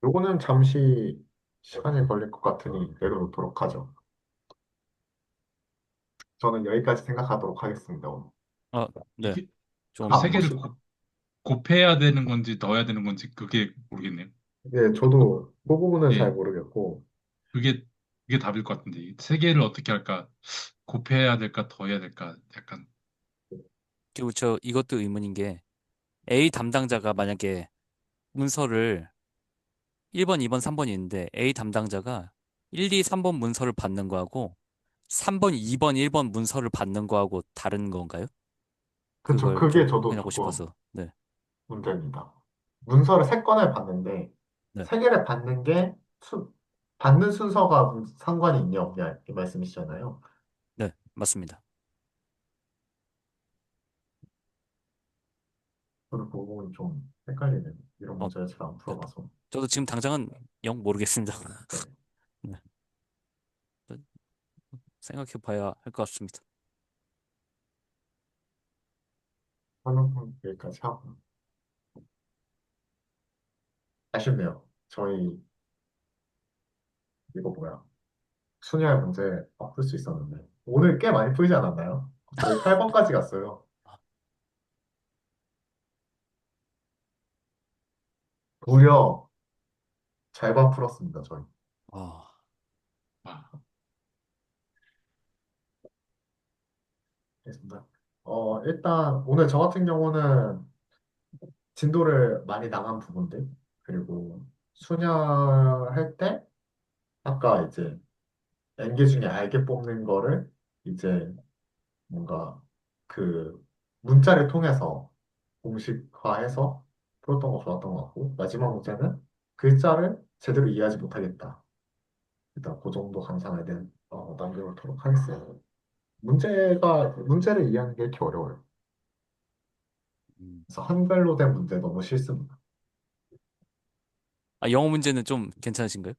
요거는 잠시 시간이 걸릴 것 같으니 내려놓도록 하죠. 저는 여기까지 생각하도록 하겠습니다, 오늘. 아, 네. 이게 그 좀, 세 개를 혹시, 곱해야 되는 건지 넣어야 되는 건지 그게 모르겠네요. 예, 저도 그 부분은 잘 예, 모르겠고, 그게 그게 답일 것 같은데 세 개를 어떻게 할까? 곱해야 될까? 더해야 될까? 약간 그리고 저 이것도 의문인 게, A 담당자가 만약에 문서를 1번, 2번, 3번이 있는데, A 담당자가 1, 2, 3번 문서를 받는 거하고 3번, 2번, 1번 문서를 받는 거하고 다른 건가요? 그쵸. 그걸 그게 좀 저도 확인하고 조금 싶어서. 네. 문제입니다. 문서를 세 건을 받는데, 네. 세 개를 받는 게, 받는 순서가 상관이 있냐, 없냐, 이 말씀이시잖아요. 네, 맞습니다. 저도 그 부분이 좀 헷갈리네요. 이런 어, 문제를 잘 안 네. 풀어봐서. 저도 지금 당장은 영 모르겠습니다. 네. 네. 생각해 봐야 할 것 같습니다. 설명 여기까지 하고. 아쉽네요. 저희, 이거 뭐야. 순위할 문제 풀 수 있었는데. 오늘 꽤 많이 풀지 않았나요? 저희 8번까지 갔어요. 무려 절반 풀었습니다, 저희. 아, 아, 알겠습니다. 일단 오늘 저 같은 경우는 진도를 많이 나간 부분들, 그리고 순혈할 때 아까 이제 N개 중에 알게 뽑는 거를 이제 뭔가 그 문자를 통해서 공식화해서 풀었던 거 좋았던 것 같고, 마지막 문제는 글자를 제대로 이해하지 못하겠다. 일단 그 정도 감상을 남겨놓도록 하겠어요. 문제를 이해하는 게 이렇게 어려워요. 음, 그래서 한글로 된 문제 너무 싫습니다. 아, 영어 문제는 좀 괜찮으신가요?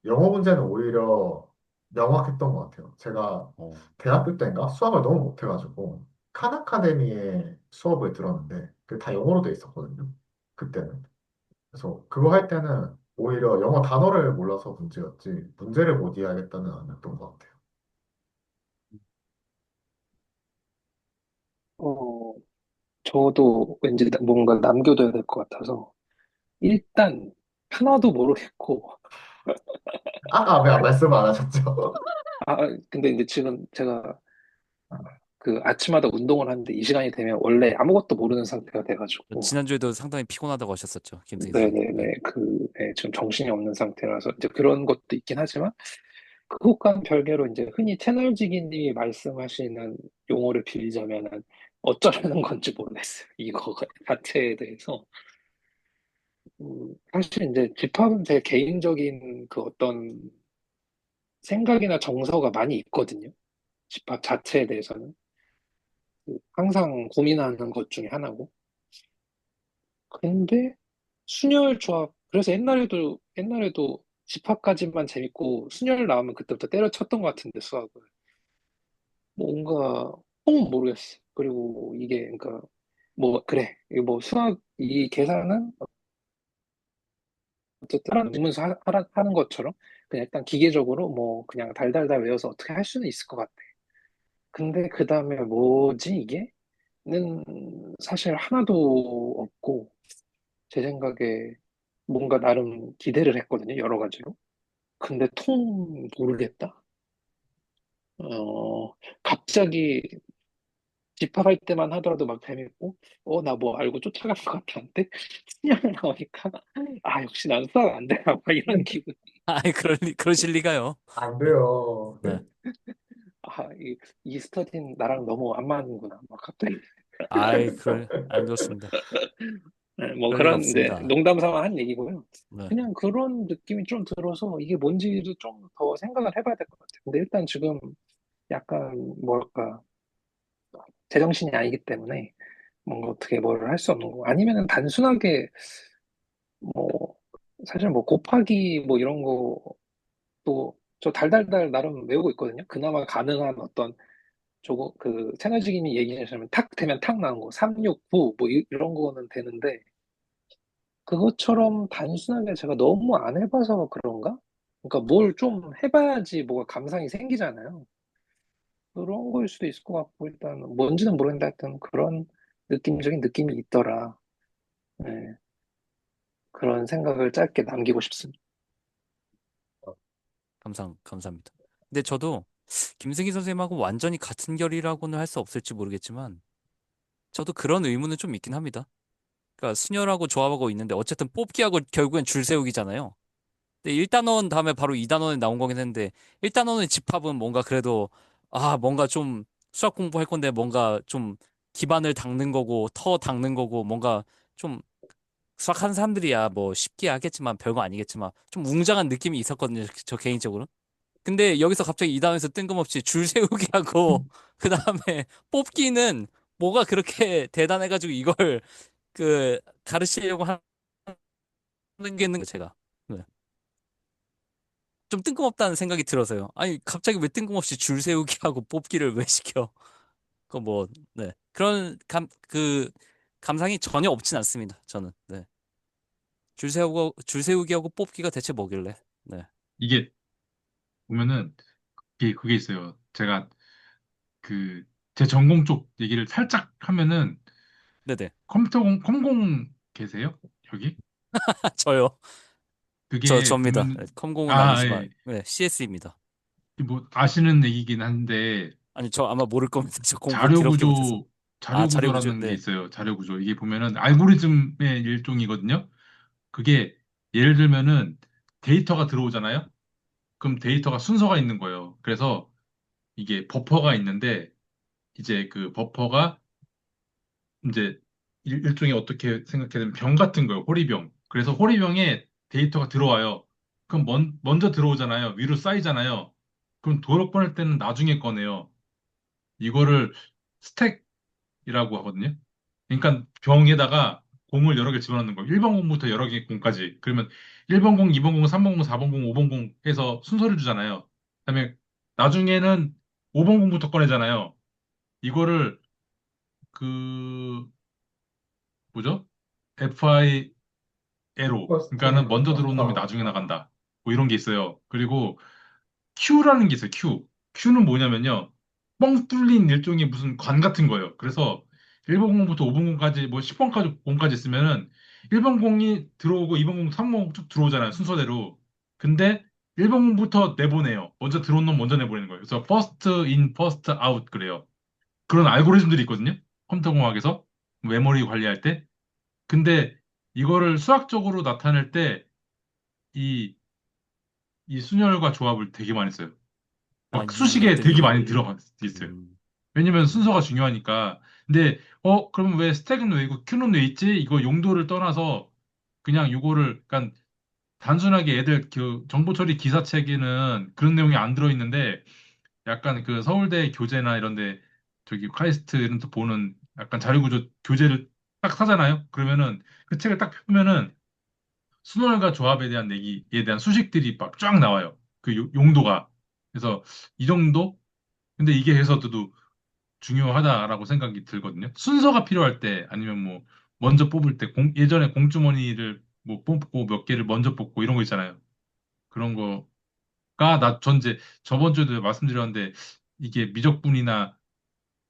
영어 문제는 오히려 명확했던 것 같아요. 제가 어, 대학교 때인가 수학을 너무 못해가지고 칸 아카데미에 수업을 들었는데 그게 다 영어로 돼 있었거든요. 그때는. 그래서 그거 할 때는 오히려 영어 단어를 몰라서 문제였지 문제를 못 이해하겠다는 아니었던 것 같아요. 어, 저도 왠지 뭔가 남겨둬야 될 것 같아서 일단 하나도 모르겠고 아까 왜 말씀 안 하셨죠? 아 근데 이제 지금 제가 그 아침마다 운동을 하는데 이 시간이 되면 원래 아무것도 모르는 상태가 돼가지고 지난주에도 상당히 피곤하다고 하셨었죠, 김승희 선생님. 네. 네네네 지금 정신이 없는 상태라서 이제 그런 것도 있긴 하지만 그것과는 별개로 이제 흔히 채널지기님이 말씀하시는 용어를 빌리자면은 어쩌라는 건지 모르겠어요. 이거 자체에 대해서. 사실 이제 집합은 제 개인적인 그 어떤 생각이나 정서가 많이 있거든요. 집합 자체에 대해서는. 항상 고민하는 것 중에 하나고. 근데 순열 조합, 그래서 옛날에도 집합까지만 재밌고 순열 나오면 그때부터 때려쳤던 것 같은데 수학을. 뭔가 모르겠어. 그리고 이게 그러니까 뭐 그래. 이거 뭐 수학 이 계산은 어쨌든 하는 문서 하는 것처럼 그냥 일단 기계적으로 뭐 그냥 달달달 외워서 어떻게 할 수는 있을 것 같아. 근데 그 다음에 뭐지 이게? 는 사실 하나도 없고 제 생각에 뭔가 나름 기대를 했거든요. 여러 가지로. 근데 통 모르겠다. 갑자기 집합할 때만 하더라도 막 재밌고, 나 뭐 알고 쫓아간 것 같았는데, 신년 나오니까, 역시 난 수학 안 되나 봐, 이런 기분. 아이, 그러실 리가요. 안 돼요. 네. 이 스터디는 나랑 너무 안 맞는구나. 막 갑자기. 아이, 안 그렇습니다. 네, 뭐 그럴 리가 그런, 이제 없습니다. 농담 삼아 한 얘기고요. 네. 그냥 그런 느낌이 좀 들어서 이게 뭔지도 좀 더 생각을 해봐야 될 것 같아요. 근데 일단 지금 약간, 뭐랄까, 제정신이 아니기 때문에 뭔가 어떻게 뭘 할 수 없는 거. 아니면은 단순하게 뭐 사실 뭐 곱하기 뭐 이런 것도 저 달달달 나름 외우고 있거든요. 그나마 가능한 어떤 저거 그 채널직님이 얘기하시면 탁 되면 탁 나온 거 369 뭐 이런 거는 되는데 그것처럼 단순하게 제가 너무 안 해봐서 그런가? 그러니까 뭘 좀 해봐야지 뭐가 감상이 생기잖아요. 그런 거일 수도 있을 것 같고 일단 뭔지는 모르겠는데 하여튼 그런 느낌적인 느낌이 있더라. 네, 그런 생각을 짧게 남기고 싶습니다. 감사합니다. 근데 저도 김승희 선생님하고 완전히 같은 결이라고는 할 수 없을지 모르겠지만, 저도 그런 의문은 좀 있긴 합니다. 그러니까 순열하고 조합하고 있는데, 어쨌든 뽑기하고 결국엔 줄 세우기잖아요. 근데 1단원 다음에 바로 2단원에 나온 거긴 했는데, 1단원의 집합은 뭔가 그래도, 뭔가 좀 수학 공부할 건데 뭔가 좀 기반을 닦는 거고, 터 닦는 거고, 뭔가 좀 수학하는 사람들이야 뭐 쉽게 하겠지만 별거 아니겠지만 좀 웅장한 느낌이 있었거든요. 저 개인적으로. 근데 여기서 갑자기 2단원에서 뜬금없이 줄 세우기 하고 그 다음에 뽑기는 뭐가 그렇게 대단해가지고 이걸 가르치려고 하는 게 있는 거 제가. 네. 좀 뜬금없다는 생각이 들어서요. 아니, 갑자기 왜 뜬금없이 줄 세우기 하고 뽑기를 왜 시켜? 그 뭐, 네. 감상이 전혀 없진 않습니다. 저는. 네. 줄 세우기 하고 뽑기가 대체 뭐길래? 네. 이게 보면은 그게 있어요. 제가 그 제 전공 쪽 얘기를 살짝 하면은 네네. 컴공 계세요? 여기? 저요. 그게 접니다. 네, 보면은 컴공은 아니지만, 예. 네, CS입니다. 뭐 아시는 얘기긴 한데 아니, 저 아마 모를 겁니다. 저 공부 자료 더럽게 못해서. 구조 자료 구조. 자료 구조라는 게 네. 있어요. 자료 구조. 이게 보면은 알고리즘의 일종이거든요. 그게 예를 들면은 데이터가 들어오잖아요. 그럼 데이터가 순서가 있는 거예요. 그래서 이게 버퍼가 있는데 이제 그 버퍼가 이제 일종의 어떻게 생각해야 되면 병 같은 거예요. 호리병. 그래서 호리병에 데이터가 들어와요. 그럼 먼저 들어오잖아요. 위로 쌓이잖아요. 그럼 도로 꺼낼 때는 나중에 꺼내요. 이거를 스택이라고 하거든요. 그러니까 병에다가 공을 여러 개 집어넣는 거. 1번 공부터 여러 개 공까지. 그러면 1번 공, 2번 공, 3번 공, 4번 공, 5번 공 해서 순서를 주잖아요. 그다음에 나중에는 5번 공부터 꺼내잖아요. 이거를 그 뭐죠? FILO. 퍼스트 그러니까는 인, 먼저 들어온 퍼스트 놈이 아웃. 나중에 나간다. 뭐 이런 게 있어요. 그리고 Q라는 게 있어요. Q. Q는 뭐냐면요. 뻥 뚫린 일종의 무슨 관 같은 거예요. 그래서 1번 공부터 5번 공까지 뭐 10번까지 공까지 있으면은 1번 공이 들어오고 2번 공, 3번 공 쭉 들어오잖아요. 순서대로. 근데 1번 공부터 내보내요. 먼저 들어온 놈 먼저 내보내는 거예요. 그래서 first in, first out 그래요. 그런 알고리즘들이 있거든요. 컴퓨터 공학에서 메모리 관리할 때. 근데 이거를 수학적으로 나타낼 때 이, 이 순열과 조합을 되게 많이 써요. 막 수식에 되게 많이 많이들, 들어가 있어요. 음, 왜냐면 음. 순서가 중요하니까. 근데 그러면 왜 스택은 왜 있고 큐는 왜 있지? 이거 용도를 떠나서 그냥 이거를 그러니까 단순하게 애들 그 정보 처리 기사책에는 그런 내용이 안 들어 있는데 약간 그 서울대 교재나 이런 데 저기 카이스트 이런 데 보는 약간 자료구조 교재를 딱 사잖아요. 그러면은 그 책을 딱 펴면은 순환과 조합에 대한 얘기에 대한 수식들이 막 쫙 나와요. 그 용도가. 그래서 이 정도? 근데 이게 해서도 중요하다라고 생각이 들거든요. 순서가 필요할 때 아니면 뭐 먼저 뽑을 때 예전에 공주머니를 뭐 뽑고 몇 개를 먼저 뽑고 이런 거 있잖아요. 그런 거가 전 이제 저번 주에도 말씀드렸는데 이게 미적분이나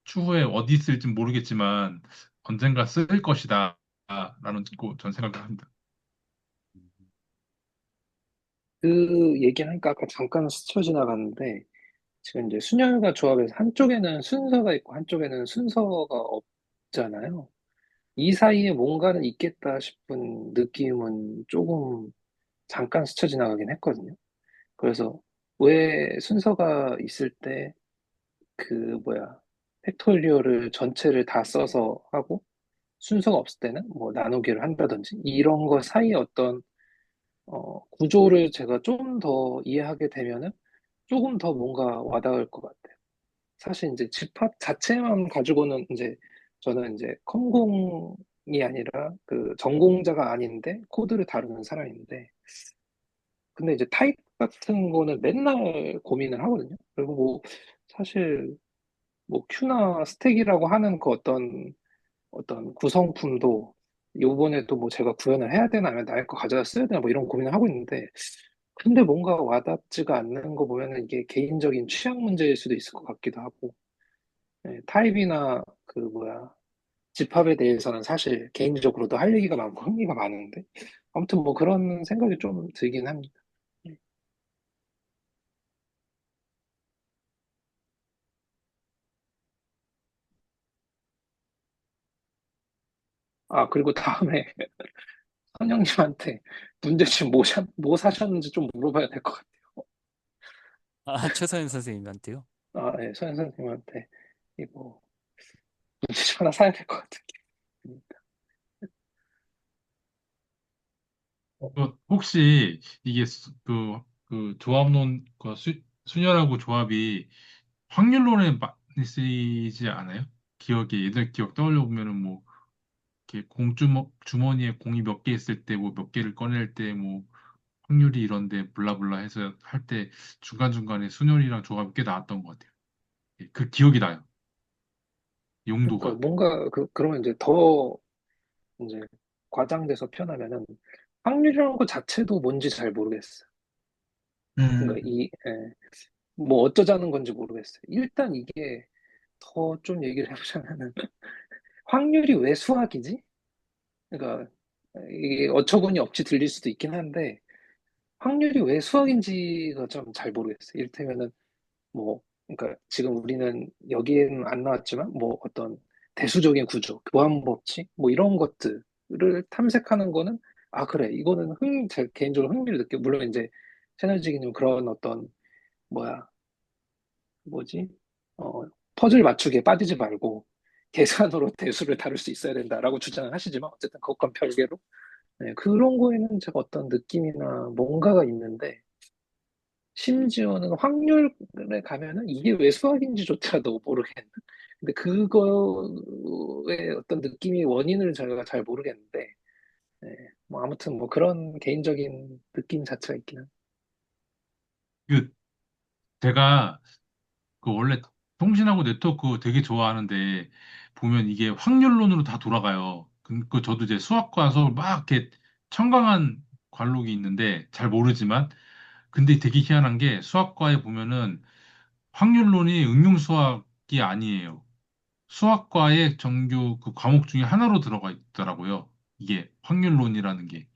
추후에 어디 있을지 모르겠지만 언젠가 쓸 것이다 라는 전 생각을 합니다. 그 얘기하니까 아까 잠깐 스쳐 지나갔는데 지금 이제 순열과 조합에서 한쪽에는 순서가 있고 한쪽에는 순서가 없잖아요. 이 사이에 뭔가는 있겠다 싶은 느낌은 조금 잠깐 스쳐 지나가긴 했거든요. 그래서 왜 순서가 있을 때 그 뭐야 팩토리얼을 전체를 다 써서 하고 순서가 없을 때는 뭐 나누기를 한다든지 이런 거 사이에 어떤 구조를 제가 좀 더 이해하게 되면은 조금 더 뭔가 와닿을 것 같아요. 사실 이제 집합 자체만 가지고는 이제 저는 이제 컴공이 아니라 그 전공자가 아닌데 코드를 다루는 사람인데 근데 이제 타입 같은 거는 맨날 고민을 하거든요. 그리고 뭐 사실 뭐 큐나 스택이라고 하는 그 어떤 구성품도 요번에도 뭐 제가 구현을 해야 되나 아니면 나의 거 가져다 써야 되나 뭐 이런 고민을 하고 있는데 근데 뭔가 와닿지가 않는 거 보면은 이게 개인적인 취향 문제일 수도 있을 것 같기도 하고 네, 타입이나 그 뭐야 집합에 대해서는 사실 개인적으로도 할 얘기가 많고 흥미가 많은데 아무튼 뭐 그런 생각이 좀 들긴 합니다. 네. 아 그리고 다음에 선영님한테 문제집 뭐 사셨는지 좀 물어봐야 될 것 같아요. 아, 최서연 선생님한테요? 아, 네, 서현 선생님한테 이거 문제집 하나 사야 될 것 같은 기분입니다. 혹시 이게 그 조합론, 그 순열하고 조합이 확률론에 많이 쓰이지 않아요? 기억에, 예전 기억 떠올려 보면은 뭐, 이렇게 주머니에 공이 몇 개 있을 때, 뭐 몇 개를 꺼낼 때, 뭐, 확률이 이런데, 블라블라 해서 할 때, 중간중간에 순열이랑 조합이 꽤 나왔던 것 같아요. 예, 그 기억이 나요. 그러니까 용도가. 뭔가 그러면 이제 더 이제 과장돼서 표현하면은 확률이라는 것 자체도 뭔지 잘 모르겠어요. 그러니까 뭐 어쩌자는 건지 모르겠어요. 일단 이게 더 좀 얘기를 해보자면은 확률이 왜 수학이지? 그러니까 이게 어처구니 없이 들릴 수도 있긴 한데 확률이 왜 수학인지가 좀 잘 모르겠어요. 이를테면은 뭐 그러니까 지금 우리는 여기에는 안 나왔지만 뭐 어떤 대수적인 구조, 교환 법칙 뭐 이런 것들을 탐색하는 거는 아 그래 이거는 제 개인적으로 흥미를 느껴. 물론 이제 채널지기님 그런 어떤 뭐야 뭐지 퍼즐 맞추기에 빠지지 말고 계산으로 대수를 다룰 수 있어야 된다라고 주장을 하시지만 어쨌든 그것과 별개로 네, 그런 거에는 제가 어떤 느낌이나 뭔가가 있는데 심지어는 확률에 가면은 이게 왜 수학인지조차도 모르겠는. 근데 그거의 어떤 느낌이 원인을 저희가 잘 모르겠는데, 예, 뭐 아무튼 뭐 그런 개인적인 느낌 자체가 있긴 한. 그 제가 그 원래 통신하고 네트워크 되게 좋아하는데 보면 이게 확률론으로 다 돌아가요. 그 저도 이제 수학과 수업을 막 이렇게 청강한 관록이 있는데 잘 모르지만 근데 되게 희한한 게 수학과에 보면은 확률론이 응용 수학이 아니에요. 수학과의 정규 그 과목 중에 하나로 들어가 있더라고요. 이게 확률론이라는 게.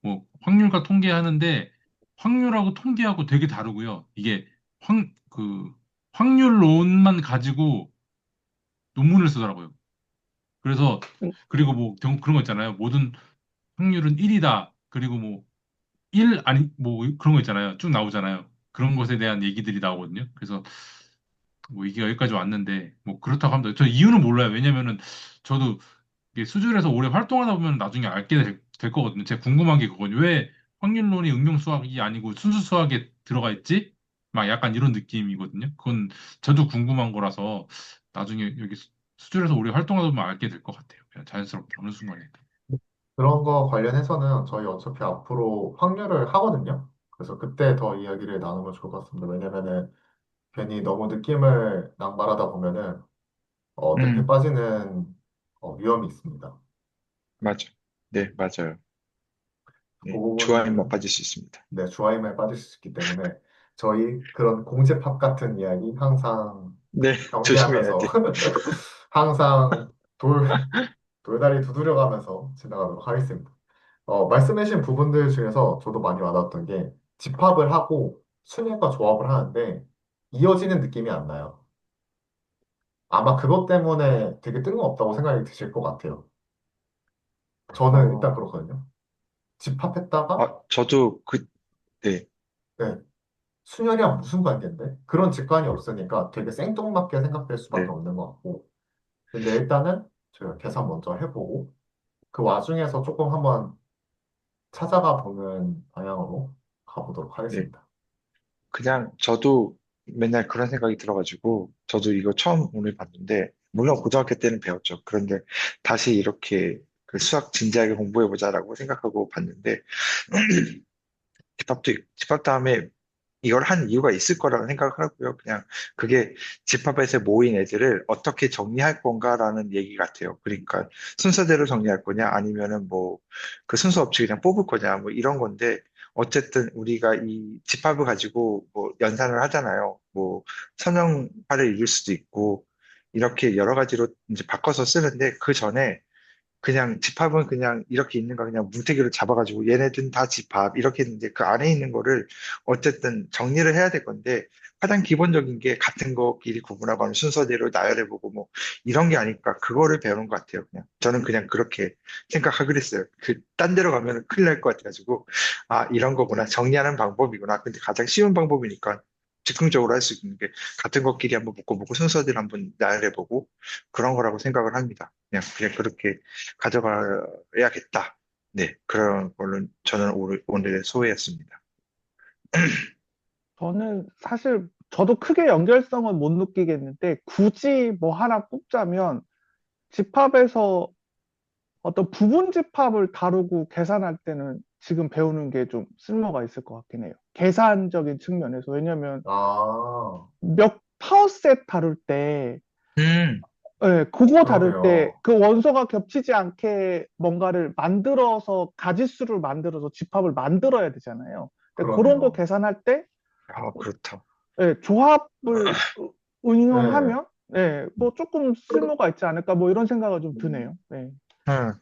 뭐 확률과 통계하는데 확률하고 통계하고 되게 다르고요. 이게 그 확률론만 가지고 논문을 쓰더라고요. 그래서 음, 그리고 뭐 그런 거 있잖아요. 모든 확률은 1이다. 그리고 뭐 1 아니 뭐 그런 거 있잖아요. 쭉 나오잖아요. 그런 것에 대한 얘기들이 나오거든요. 그래서 뭐 이게 여기까지 왔는데 뭐 그렇다고 합니다. 저 이유는 몰라요. 왜냐면은 저도 이게 수준에서 오래 활동하다 보면 나중에 알게 될 거거든요. 제가 궁금한 게 그거든요. 왜 확률론이 응용 수학이 아니고 순수 수학에 들어가 있지? 막 약간 이런 느낌이거든요. 그건 저도 궁금한 거라서 나중에 여기 수준에서 오래 활동하다 보면 알게 될 것 같아요. 그냥 자연스럽게 어느 순간에. 그런 거 관련해서는 저희 어차피 앞으로 확률을 하거든요. 그래서 그때 더 이야기를 나누면 좋을 것 같습니다. 왜냐면은 괜히 너무 느낌을 낭발하다 보면은 늪에 음, 빠지는 위험이 있습니다. 맞아. 네, 맞아요. 그 네, 주화에만 부분은 빠질 수 있습니다. 네, 주화임에 빠질 수 있기 때문에 저희 그런 공제팝 같은 이야기 항상 네, 조심해야 경계하면서 돼. 항상 돌다리 두드려가면서 지나가도록 하겠습니다. 말씀해주신 부분들 중에서 저도 많이 와닿았던 게 집합을 하고 순위과 조합을 하는데 이어지는 느낌이 안 나요. 아마 그것 때문에 되게 뜬금없다고 생각이 드실 것 같아요. 저는 일단 어, 그렇거든요. 집합했다가 저도 네, 네, 순열이랑 무슨 관계인데? 그런 직관이 없으니까 되게 생뚱맞게 생각될 수밖에 네, 없는 것 같고. 근데 일단은 제가 계산 먼저 해보고 그 와중에서 조금 한번 찾아가 보는 방향으로 가보도록 네. 하겠습니다. 그냥 저도 맨날 그런 생각이 들어가지고, 저도 이거 처음 오늘 봤는데, 물론 고등학교 때는 배웠죠. 그런데 다시 이렇게 그 수학 진지하게 공부해보자라고 생각하고 봤는데, 집합 다음에 이걸 한 이유가 있을 거라고 생각을 하고요. 그냥 그게 집합에서 모인 애들을 어떻게 정리할 건가라는 얘기 같아요. 그러니까 순서대로 정리할 거냐, 아니면은 뭐 그 순서 없이 그냥 뽑을 거냐, 뭐 이런 건데, 어쨌든 우리가 이 집합을 가지고 뭐 연산을 하잖아요. 뭐 선형파를 이길 수도 있고, 이렇게 여러 가지로 이제 바꿔서 쓰는데, 그 전에 그냥 집합은 그냥 이렇게 있는 거 그냥 뭉태기로 잡아가지고 얘네들은 다 집합 이렇게 했는데, 그 안에 있는 거를 어쨌든 정리를 해야 될 건데, 가장 기본적인 게 같은 거끼리 구분하고 하는 순서대로 나열해보고 뭐 이런 게 아닐까, 그거를 배우는 것 같아요. 그냥 저는 그냥 그렇게 생각하기로 했어요. 그 딴 데로 가면 큰일 날 것 같아가지고, 아 이런 거구나, 정리하는 방법이구나. 근데 가장 쉬운 방법이니까 즉흥적으로 할 수 있는 게 같은 것끼리 한번 묶어보고 순서대로 한번 나열해보고 그런 거라고 생각을 합니다. 그냥 그렇게 가져가야겠다. 네, 그런 걸로 저는 오늘의 소회였습니다. 저는 사실 저도 크게 연결성은 못 느끼겠는데 굳이 뭐 하나 꼽자면 집합에서 어떤 부분 집합을 다루고 계산할 때는 지금 배우는 게 좀 쓸모가 있을 것 같긴 해요. 계산적인 측면에서. 왜냐면 아, 몇 파워셋 다룰 때, 음, 그거 다룰 때 그러게요. 그 원소가 겹치지 않게 뭔가를 만들어서 가지수를 만들어서 집합을 만들어야 되잖아요. 근데 그런 거 그러네요. 계산할 때 그렇다. 조합을 네. 응용하면 뭐 조금 쓸모가 있지 않을까 뭐 이런 생각이 좀 드네요. 네. 음,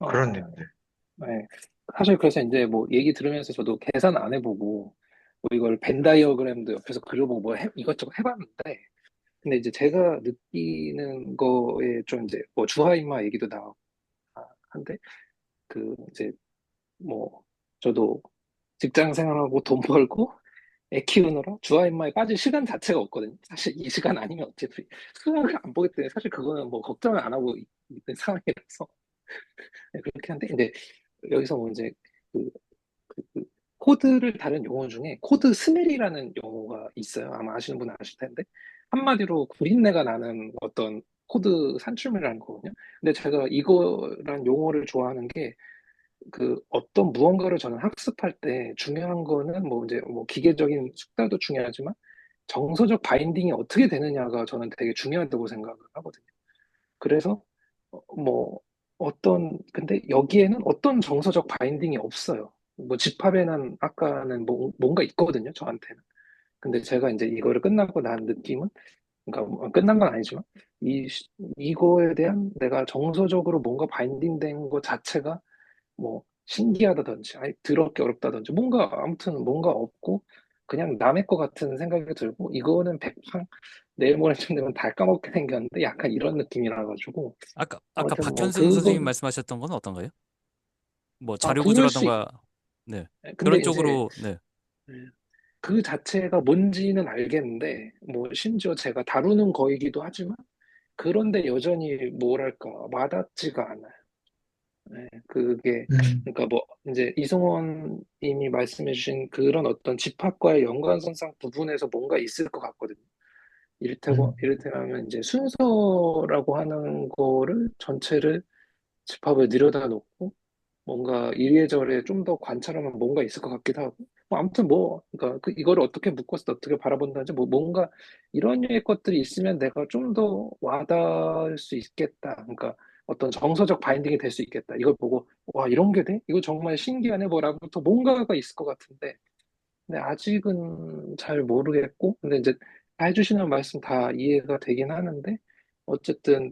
그렇네요. 어, 네. 네. 사실 그래서 이제 뭐 얘기 들으면서 저도 계산 안 해보고 뭐 이걸 벤 다이어그램도 옆에서 그려보고 뭐 이것저것 해봤는데, 근데 이제 제가 느끼는 거에 좀 이제 뭐 주하이마 얘기도 나오고 한데, 그 이제 뭐 저도 직장 생활하고 돈 벌고 애 키우느라 주하이마에 빠질 시간 자체가 없거든요. 사실 이 시간 아니면 어차피 수학을 안 보기 때문에 사실 그거는 뭐 걱정을 안 하고 있는 상황이라서 네, 그렇게 한데, 근데 여기서 뭐 이제 그, 그 코드를 다룬 용어 중에 코드 스멜이라는 용어가 있어요. 아마 아시는 분은 아실 텐데. 한마디로 구린내가 나는 어떤 코드 산출물이라는 거거든요. 근데 제가 이거란 용어를 좋아하는 게 그 어떤 무언가를 저는 학습할 때 중요한 거는 뭐 이제 뭐 기계적인 숙달도 중요하지만 정서적 바인딩이 어떻게 되느냐가 저는 되게 중요하다고 생각을 하거든요. 그래서 뭐 어떤 근데 여기에는 어떤 정서적 바인딩이 없어요. 뭐 집합에는 아까는 뭐 뭔가 있거든요, 저한테는. 근데 제가 이제 이거를 끝나고 난 느낌은 그러니까 뭐 끝난 건 아니지만 이거에 대한 내가 정서적으로 뭔가 바인딩된 것 자체가 뭐 신기하다든지 아니 더럽게 어렵다든지 뭔가 아무튼 뭔가 없고 그냥 남의 것 같은 생각이 들고 이거는 백팡 내일 모레쯤 되면 다 까먹게 생겼는데 약간 이런 느낌이라 가지고 아까 아무튼 뭐 박현승 선생님 그거 말씀하셨던 건 어떤가요? 뭐 아 자료 그럴 수 구조라던가, 네. 근데 그런 이제 쪽으로, 네. 그 자체가 뭔지는 알겠는데 뭐 심지어 제가 다루는 거이기도 하지만 그런데 여전히 뭐랄까 와닿지가 않아요. 그게 음, 그러니까 뭐 이제 이승원 님이 말씀해주신 그런 어떤 집합과의 연관선상 부분에서 뭔가 있을 것 같거든요. 음, 이를테면 이제 순서라고 하는 거를 전체를 집합을 들여다 놓고 뭔가 이래저래 좀 더 관찰하면 뭔가 있을 것 같기도 하고 뭐 아무튼 뭐 그러니까 이거를 어떻게 묶었을 때 어떻게 바라본다든지 뭐 뭔가 이런 류의 것들이 있으면 내가 좀 더 와닿을 수 있겠다 그러니까 어떤 정서적 바인딩이 될 수 있겠다 이걸 보고 와 이런 게 돼? 이거 정말 신기하네 뭐라부터 뭔가가 있을 것 같은데 근데 아직은 잘 모르겠고 근데 이제 다 해주시는 말씀 다 이해가 되긴 하는데 어쨌든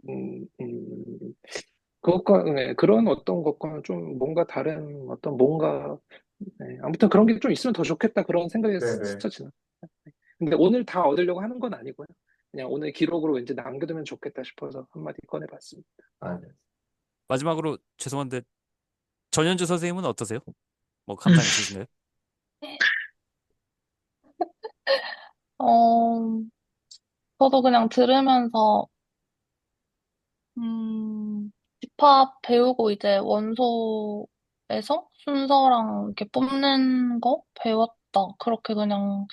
그것과 네, 그런 어떤 것과는 좀 뭔가 다른 어떤 뭔가 네, 아무튼 그런 게 좀 있으면 더 좋겠다 그런 생각이 네네. 스쳐 지나. 근데 오늘 다 얻으려고 하는 건 아니고요. 그냥 오늘 기록으로 왠지 남겨두면 좋겠다 싶어서 한마디 꺼내봤습니다. 아, 네. 마지막으로 죄송한데 전현주 선생님은 어떠세요? 뭐 감상 있으신가요? 어, 저도 그냥 들으면서, 음, 집합 배우고 이제 원소에서 순서랑 이렇게 뽑는 거 배웠다. 그렇게 그냥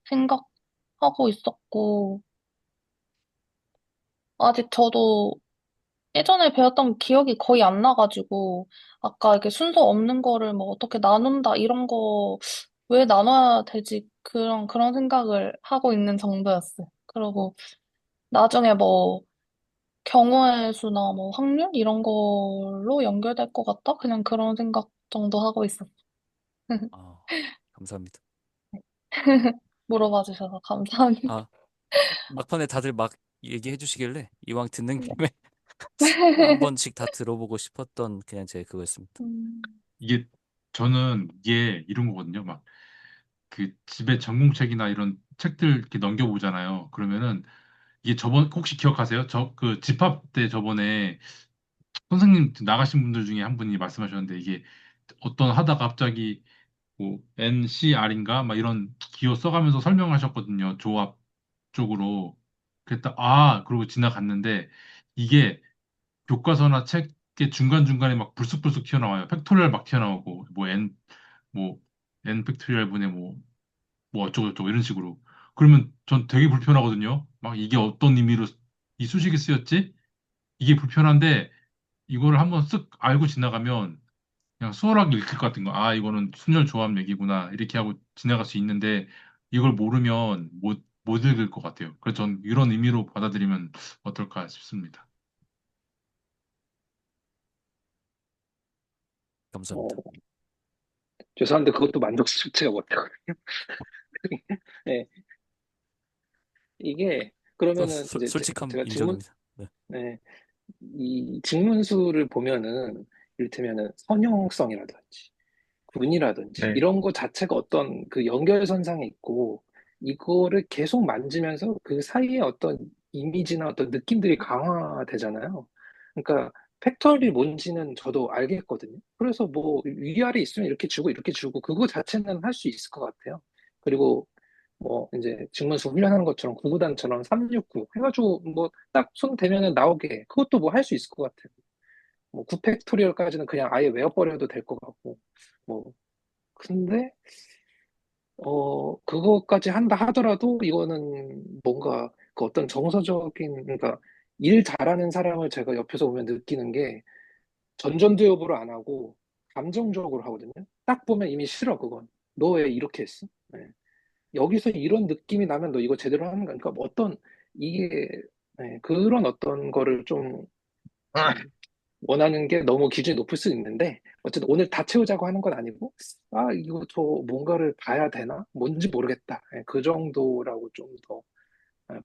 생각하고 있었고, 아직 저도 예전에 배웠던 기억이 거의 안 나가지고, 아까 이렇게 순서 없는 거를 뭐 어떻게 나눈다, 이런 거 왜 나눠야 되지? 그런 생각을 하고 있는 정도였어요. 그리고 나중에 뭐 경우의 수나 뭐 확률 이런 걸로 연결될 것 같다? 그냥 그런 생각 정도 하고 있었어요. 아, 감사합니다. 물어봐 주셔서 감사합니다. 아, 막판에 다들 막 얘기해 주시길래 이왕 듣는 김에 한 번씩 다 들어보고 싶었던 그냥 제 그거였습니다. 음, 이게 저는 이게 이런 거거든요. 막 그 집에 전공책이나 이런 책들 이렇게 넘겨보잖아요. 그러면은 이게 저번 혹시 기억하세요? 저 그 집합 때 저번에 선생님 나가신 분들 중에 한 분이 말씀하셨는데 이게 어떤 하다가 갑자기 뭐 NCR인가 막 이런 기호 써가면서 설명하셨거든요. 조합 쪽으로. 그랬다 그러고 지나갔는데 이게 교과서나 책의 중간중간에 막 불쑥불쑥 튀어나와요. 팩토리얼 막 튀어나오고 뭐 N 팩토리얼 분의 뭐 어쩌고저쩌고 이런 식으로. 그러면 전 되게 불편하거든요. 막 이게 어떤 의미로 이 수식이 쓰였지? 이게 불편한데 이거를 한번 쓱 알고 지나가면 그냥 수월하게 읽힐 것 같은 거. 이거는 순열 조합 얘기구나. 이렇게 하고 지나갈 수 있는데 이걸 모르면 못 읽을 것 같아요. 그래서 전 이런 의미로 받아들이면 어떨까 싶습니다. 감사합니다. 어, 죄송한데 그것도 만족스럽지가 못하거든요. 네, 이게 그러면은 이제 솔직함 제가 인정합니다. 네. 네, 이 직문수를 보면은 이를테면은 선형성이라든지 군이라든지 네. 이런 거 자체가 어떤 그 연결선상에 있고 이거를 계속 만지면서 그 사이에 어떤 이미지나 어떤 느낌들이 강화되잖아요. 그러니까 팩토리 뭔지는 저도 알겠거든요. 그래서 뭐 위아래 있으면 이렇게 주고 그거 자체는 할 수 있을 것 같아요. 그리고 뭐 이제 직문수 훈련하는 것처럼 구구단처럼 369 해가지고 뭐 딱 손 대면은 나오게 그것도 뭐 할 수 있을 것 같아요. 뭐 9팩토리얼까지는 그냥 아예 외워버려도 될 것 같고 뭐 근데 그거까지 한다 하더라도 이거는 뭔가 그 어떤 정서적인, 그러니까 일 잘하는 사람을 제가 옆에서 보면 느끼는 게 전전두엽으로 안 하고 감정적으로 하거든요. 딱 보면 이미 싫어, 그건. 너 왜 이렇게 했어? 네. 여기서 이런 느낌이 나면 너 이거 제대로 하는 거니까 뭐 어떤 이게 네, 그런 어떤 거를 좀 원하는 게 너무 기준이 높을 수 있는데 어쨌든 오늘 다 채우자고 하는 건 아니고 아 이거 저 뭔가를 봐야 되나? 뭔지 모르겠다. 예, 그 정도라고 좀 더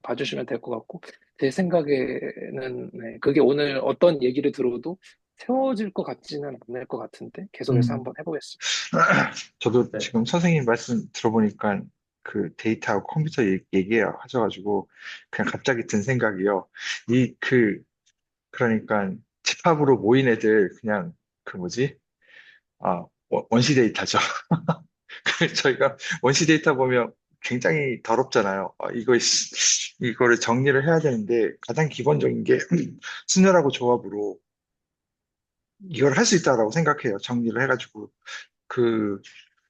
봐주시면 될 것 같고 제 생각에는 네, 그게 오늘 어떤 얘기를 들어도 채워질 것 같지는 않을 것 같은데 계속해서 음, 한번 해보겠습니다. 저도 네. 지금 선생님 말씀 들어보니까 그 데이터하고 컴퓨터 하셔가지고 그냥 갑자기 든 생각이요. 그러니까 집합으로 모인 애들 그냥 그 뭐지? 원시 데이터죠. 저희가 원시 데이터 보면 굉장히 더럽잖아요. 이거를 정리를 해야 되는데 가장 기본적인 게 순열하고 조합으로 이걸 할 수 있다라고 생각해요. 정리를 해가지고 그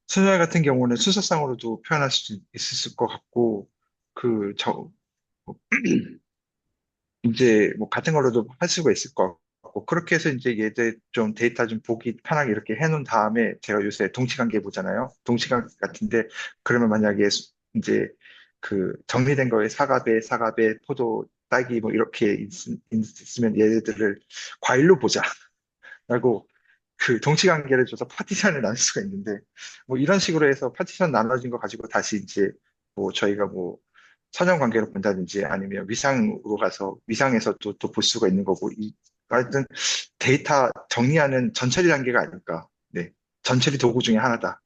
순열 같은 경우는 순서상으로도 표현할 수 있을 것 같고 그 저 이제 뭐 같은 걸로도 할 수가 있을 것 같고 그렇게 해서 이제 얘들 좀 데이터 좀 보기 편하게 이렇게 해놓은 다음에 제가 요새 동치관계 보잖아요. 동치관계 같은데 그러면 만약에 이제 그 정리된 거에 사과배, 포도, 딸기 뭐 이렇게 있으면 얘네들을 과일로 보자라고 그 동치관계를 줘서 파티션을 나눌 수가 있는데 뭐 이런 식으로 해서 파티션 나눠진 거 가지고 다시 이제 뭐 저희가 뭐 선형 관계로 본다든지 아니면 위상으로 가서 위상에서 또 볼 수가 있는 거고 하여튼 데이터 정리하는 전처리 단계가 아닐까. 네. 전처리 도구 중에 하나다.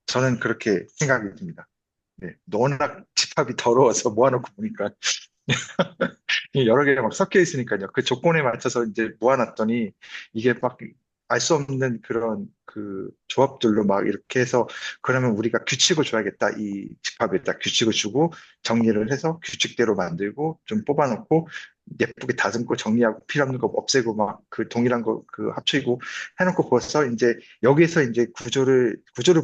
저는 그렇게 생각이 듭니다. 네. 워낙 집합이 더러워서 모아놓고 보니까 여러 개가 막 섞여 있으니까요. 그 조건에 맞춰서 이제 모아놨더니 이게 막 알 수 없는 그런 그 조합들로 막 이렇게 해서 그러면 우리가 규칙을 줘야겠다. 이 집합에다 규칙을 주고 정리를 해서 규칙대로 만들고 좀 뽑아놓고 예쁘게 다듬고 정리하고 필요 없는 거 없애고 막 그 동일한 거 그 합치고 해놓고 벌써 이제 여기에서 이제 구조를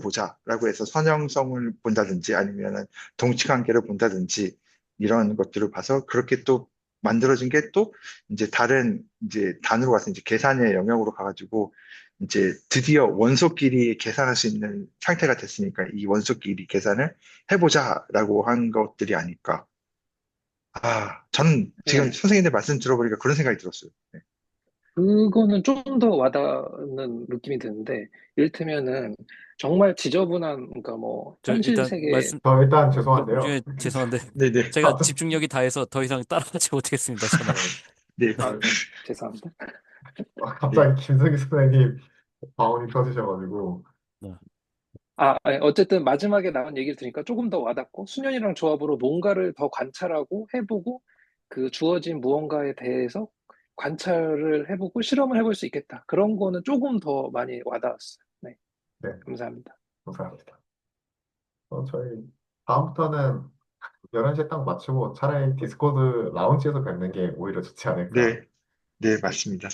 보자라고 해서 선형성을 본다든지 아니면은 동치관계를 본다든지 이런 것들을 봐서 그렇게 또 만들어진 게 또 이제 다른 이제 단으로 가서 이제 계산의 영역으로 가가지고 이제 드디어 원소끼리 계산할 수 있는 상태가 됐으니까 이 원소끼리 계산을 해보자라고 한 것들이 아닐까. 저는 지금 네. 선생님들 말씀 들어보니까 그런 생각이 들었어요. 네. 그거는 좀 더 와닿는 느낌이 드는데, 이를테면은, 정말 지저분한, 그러니까 뭐, 저 현실 일단 세계, 말씀 저 일단 말씀 죄송한데요. 중에 죄송한데 네네. 제가 집중력이 다해서 더 이상 따라가지 못하겠습니다. 저는. 네. 네. 아, 죄송합니다. 네. 갑자기 김승희 선생님 방언이 켜지셔가지고. 네. 아니, 어쨌든 마지막에 나온 얘기를 들으니까 조금 더 와닿고, 수년이랑 조합으로 뭔가를 더 관찰하고 해보고, 그 주어진 무언가에 대해서 관찰을 해보고 실험을 해볼 수 있겠다. 그런 거는 조금 더 많이 와닿았어요. 네, 네, 감사합니다. 감사합니다. 저희 다음부터는 11시에 딱 맞추고 차라리 디스코드 라운지에서 뵙는 게 오히려 좋지 않을까. 네. 네, 맞습니다.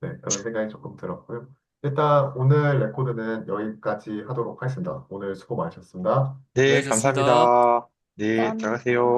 네, 그런 생각이 조금 들었고요. 일단 오늘 레코드는 여기까지 하도록 하겠습니다. 오늘 수고 많으셨습니다. 네, 수고하셨습니다. 감사합니다. 네, 감사합니다. 들어가세요.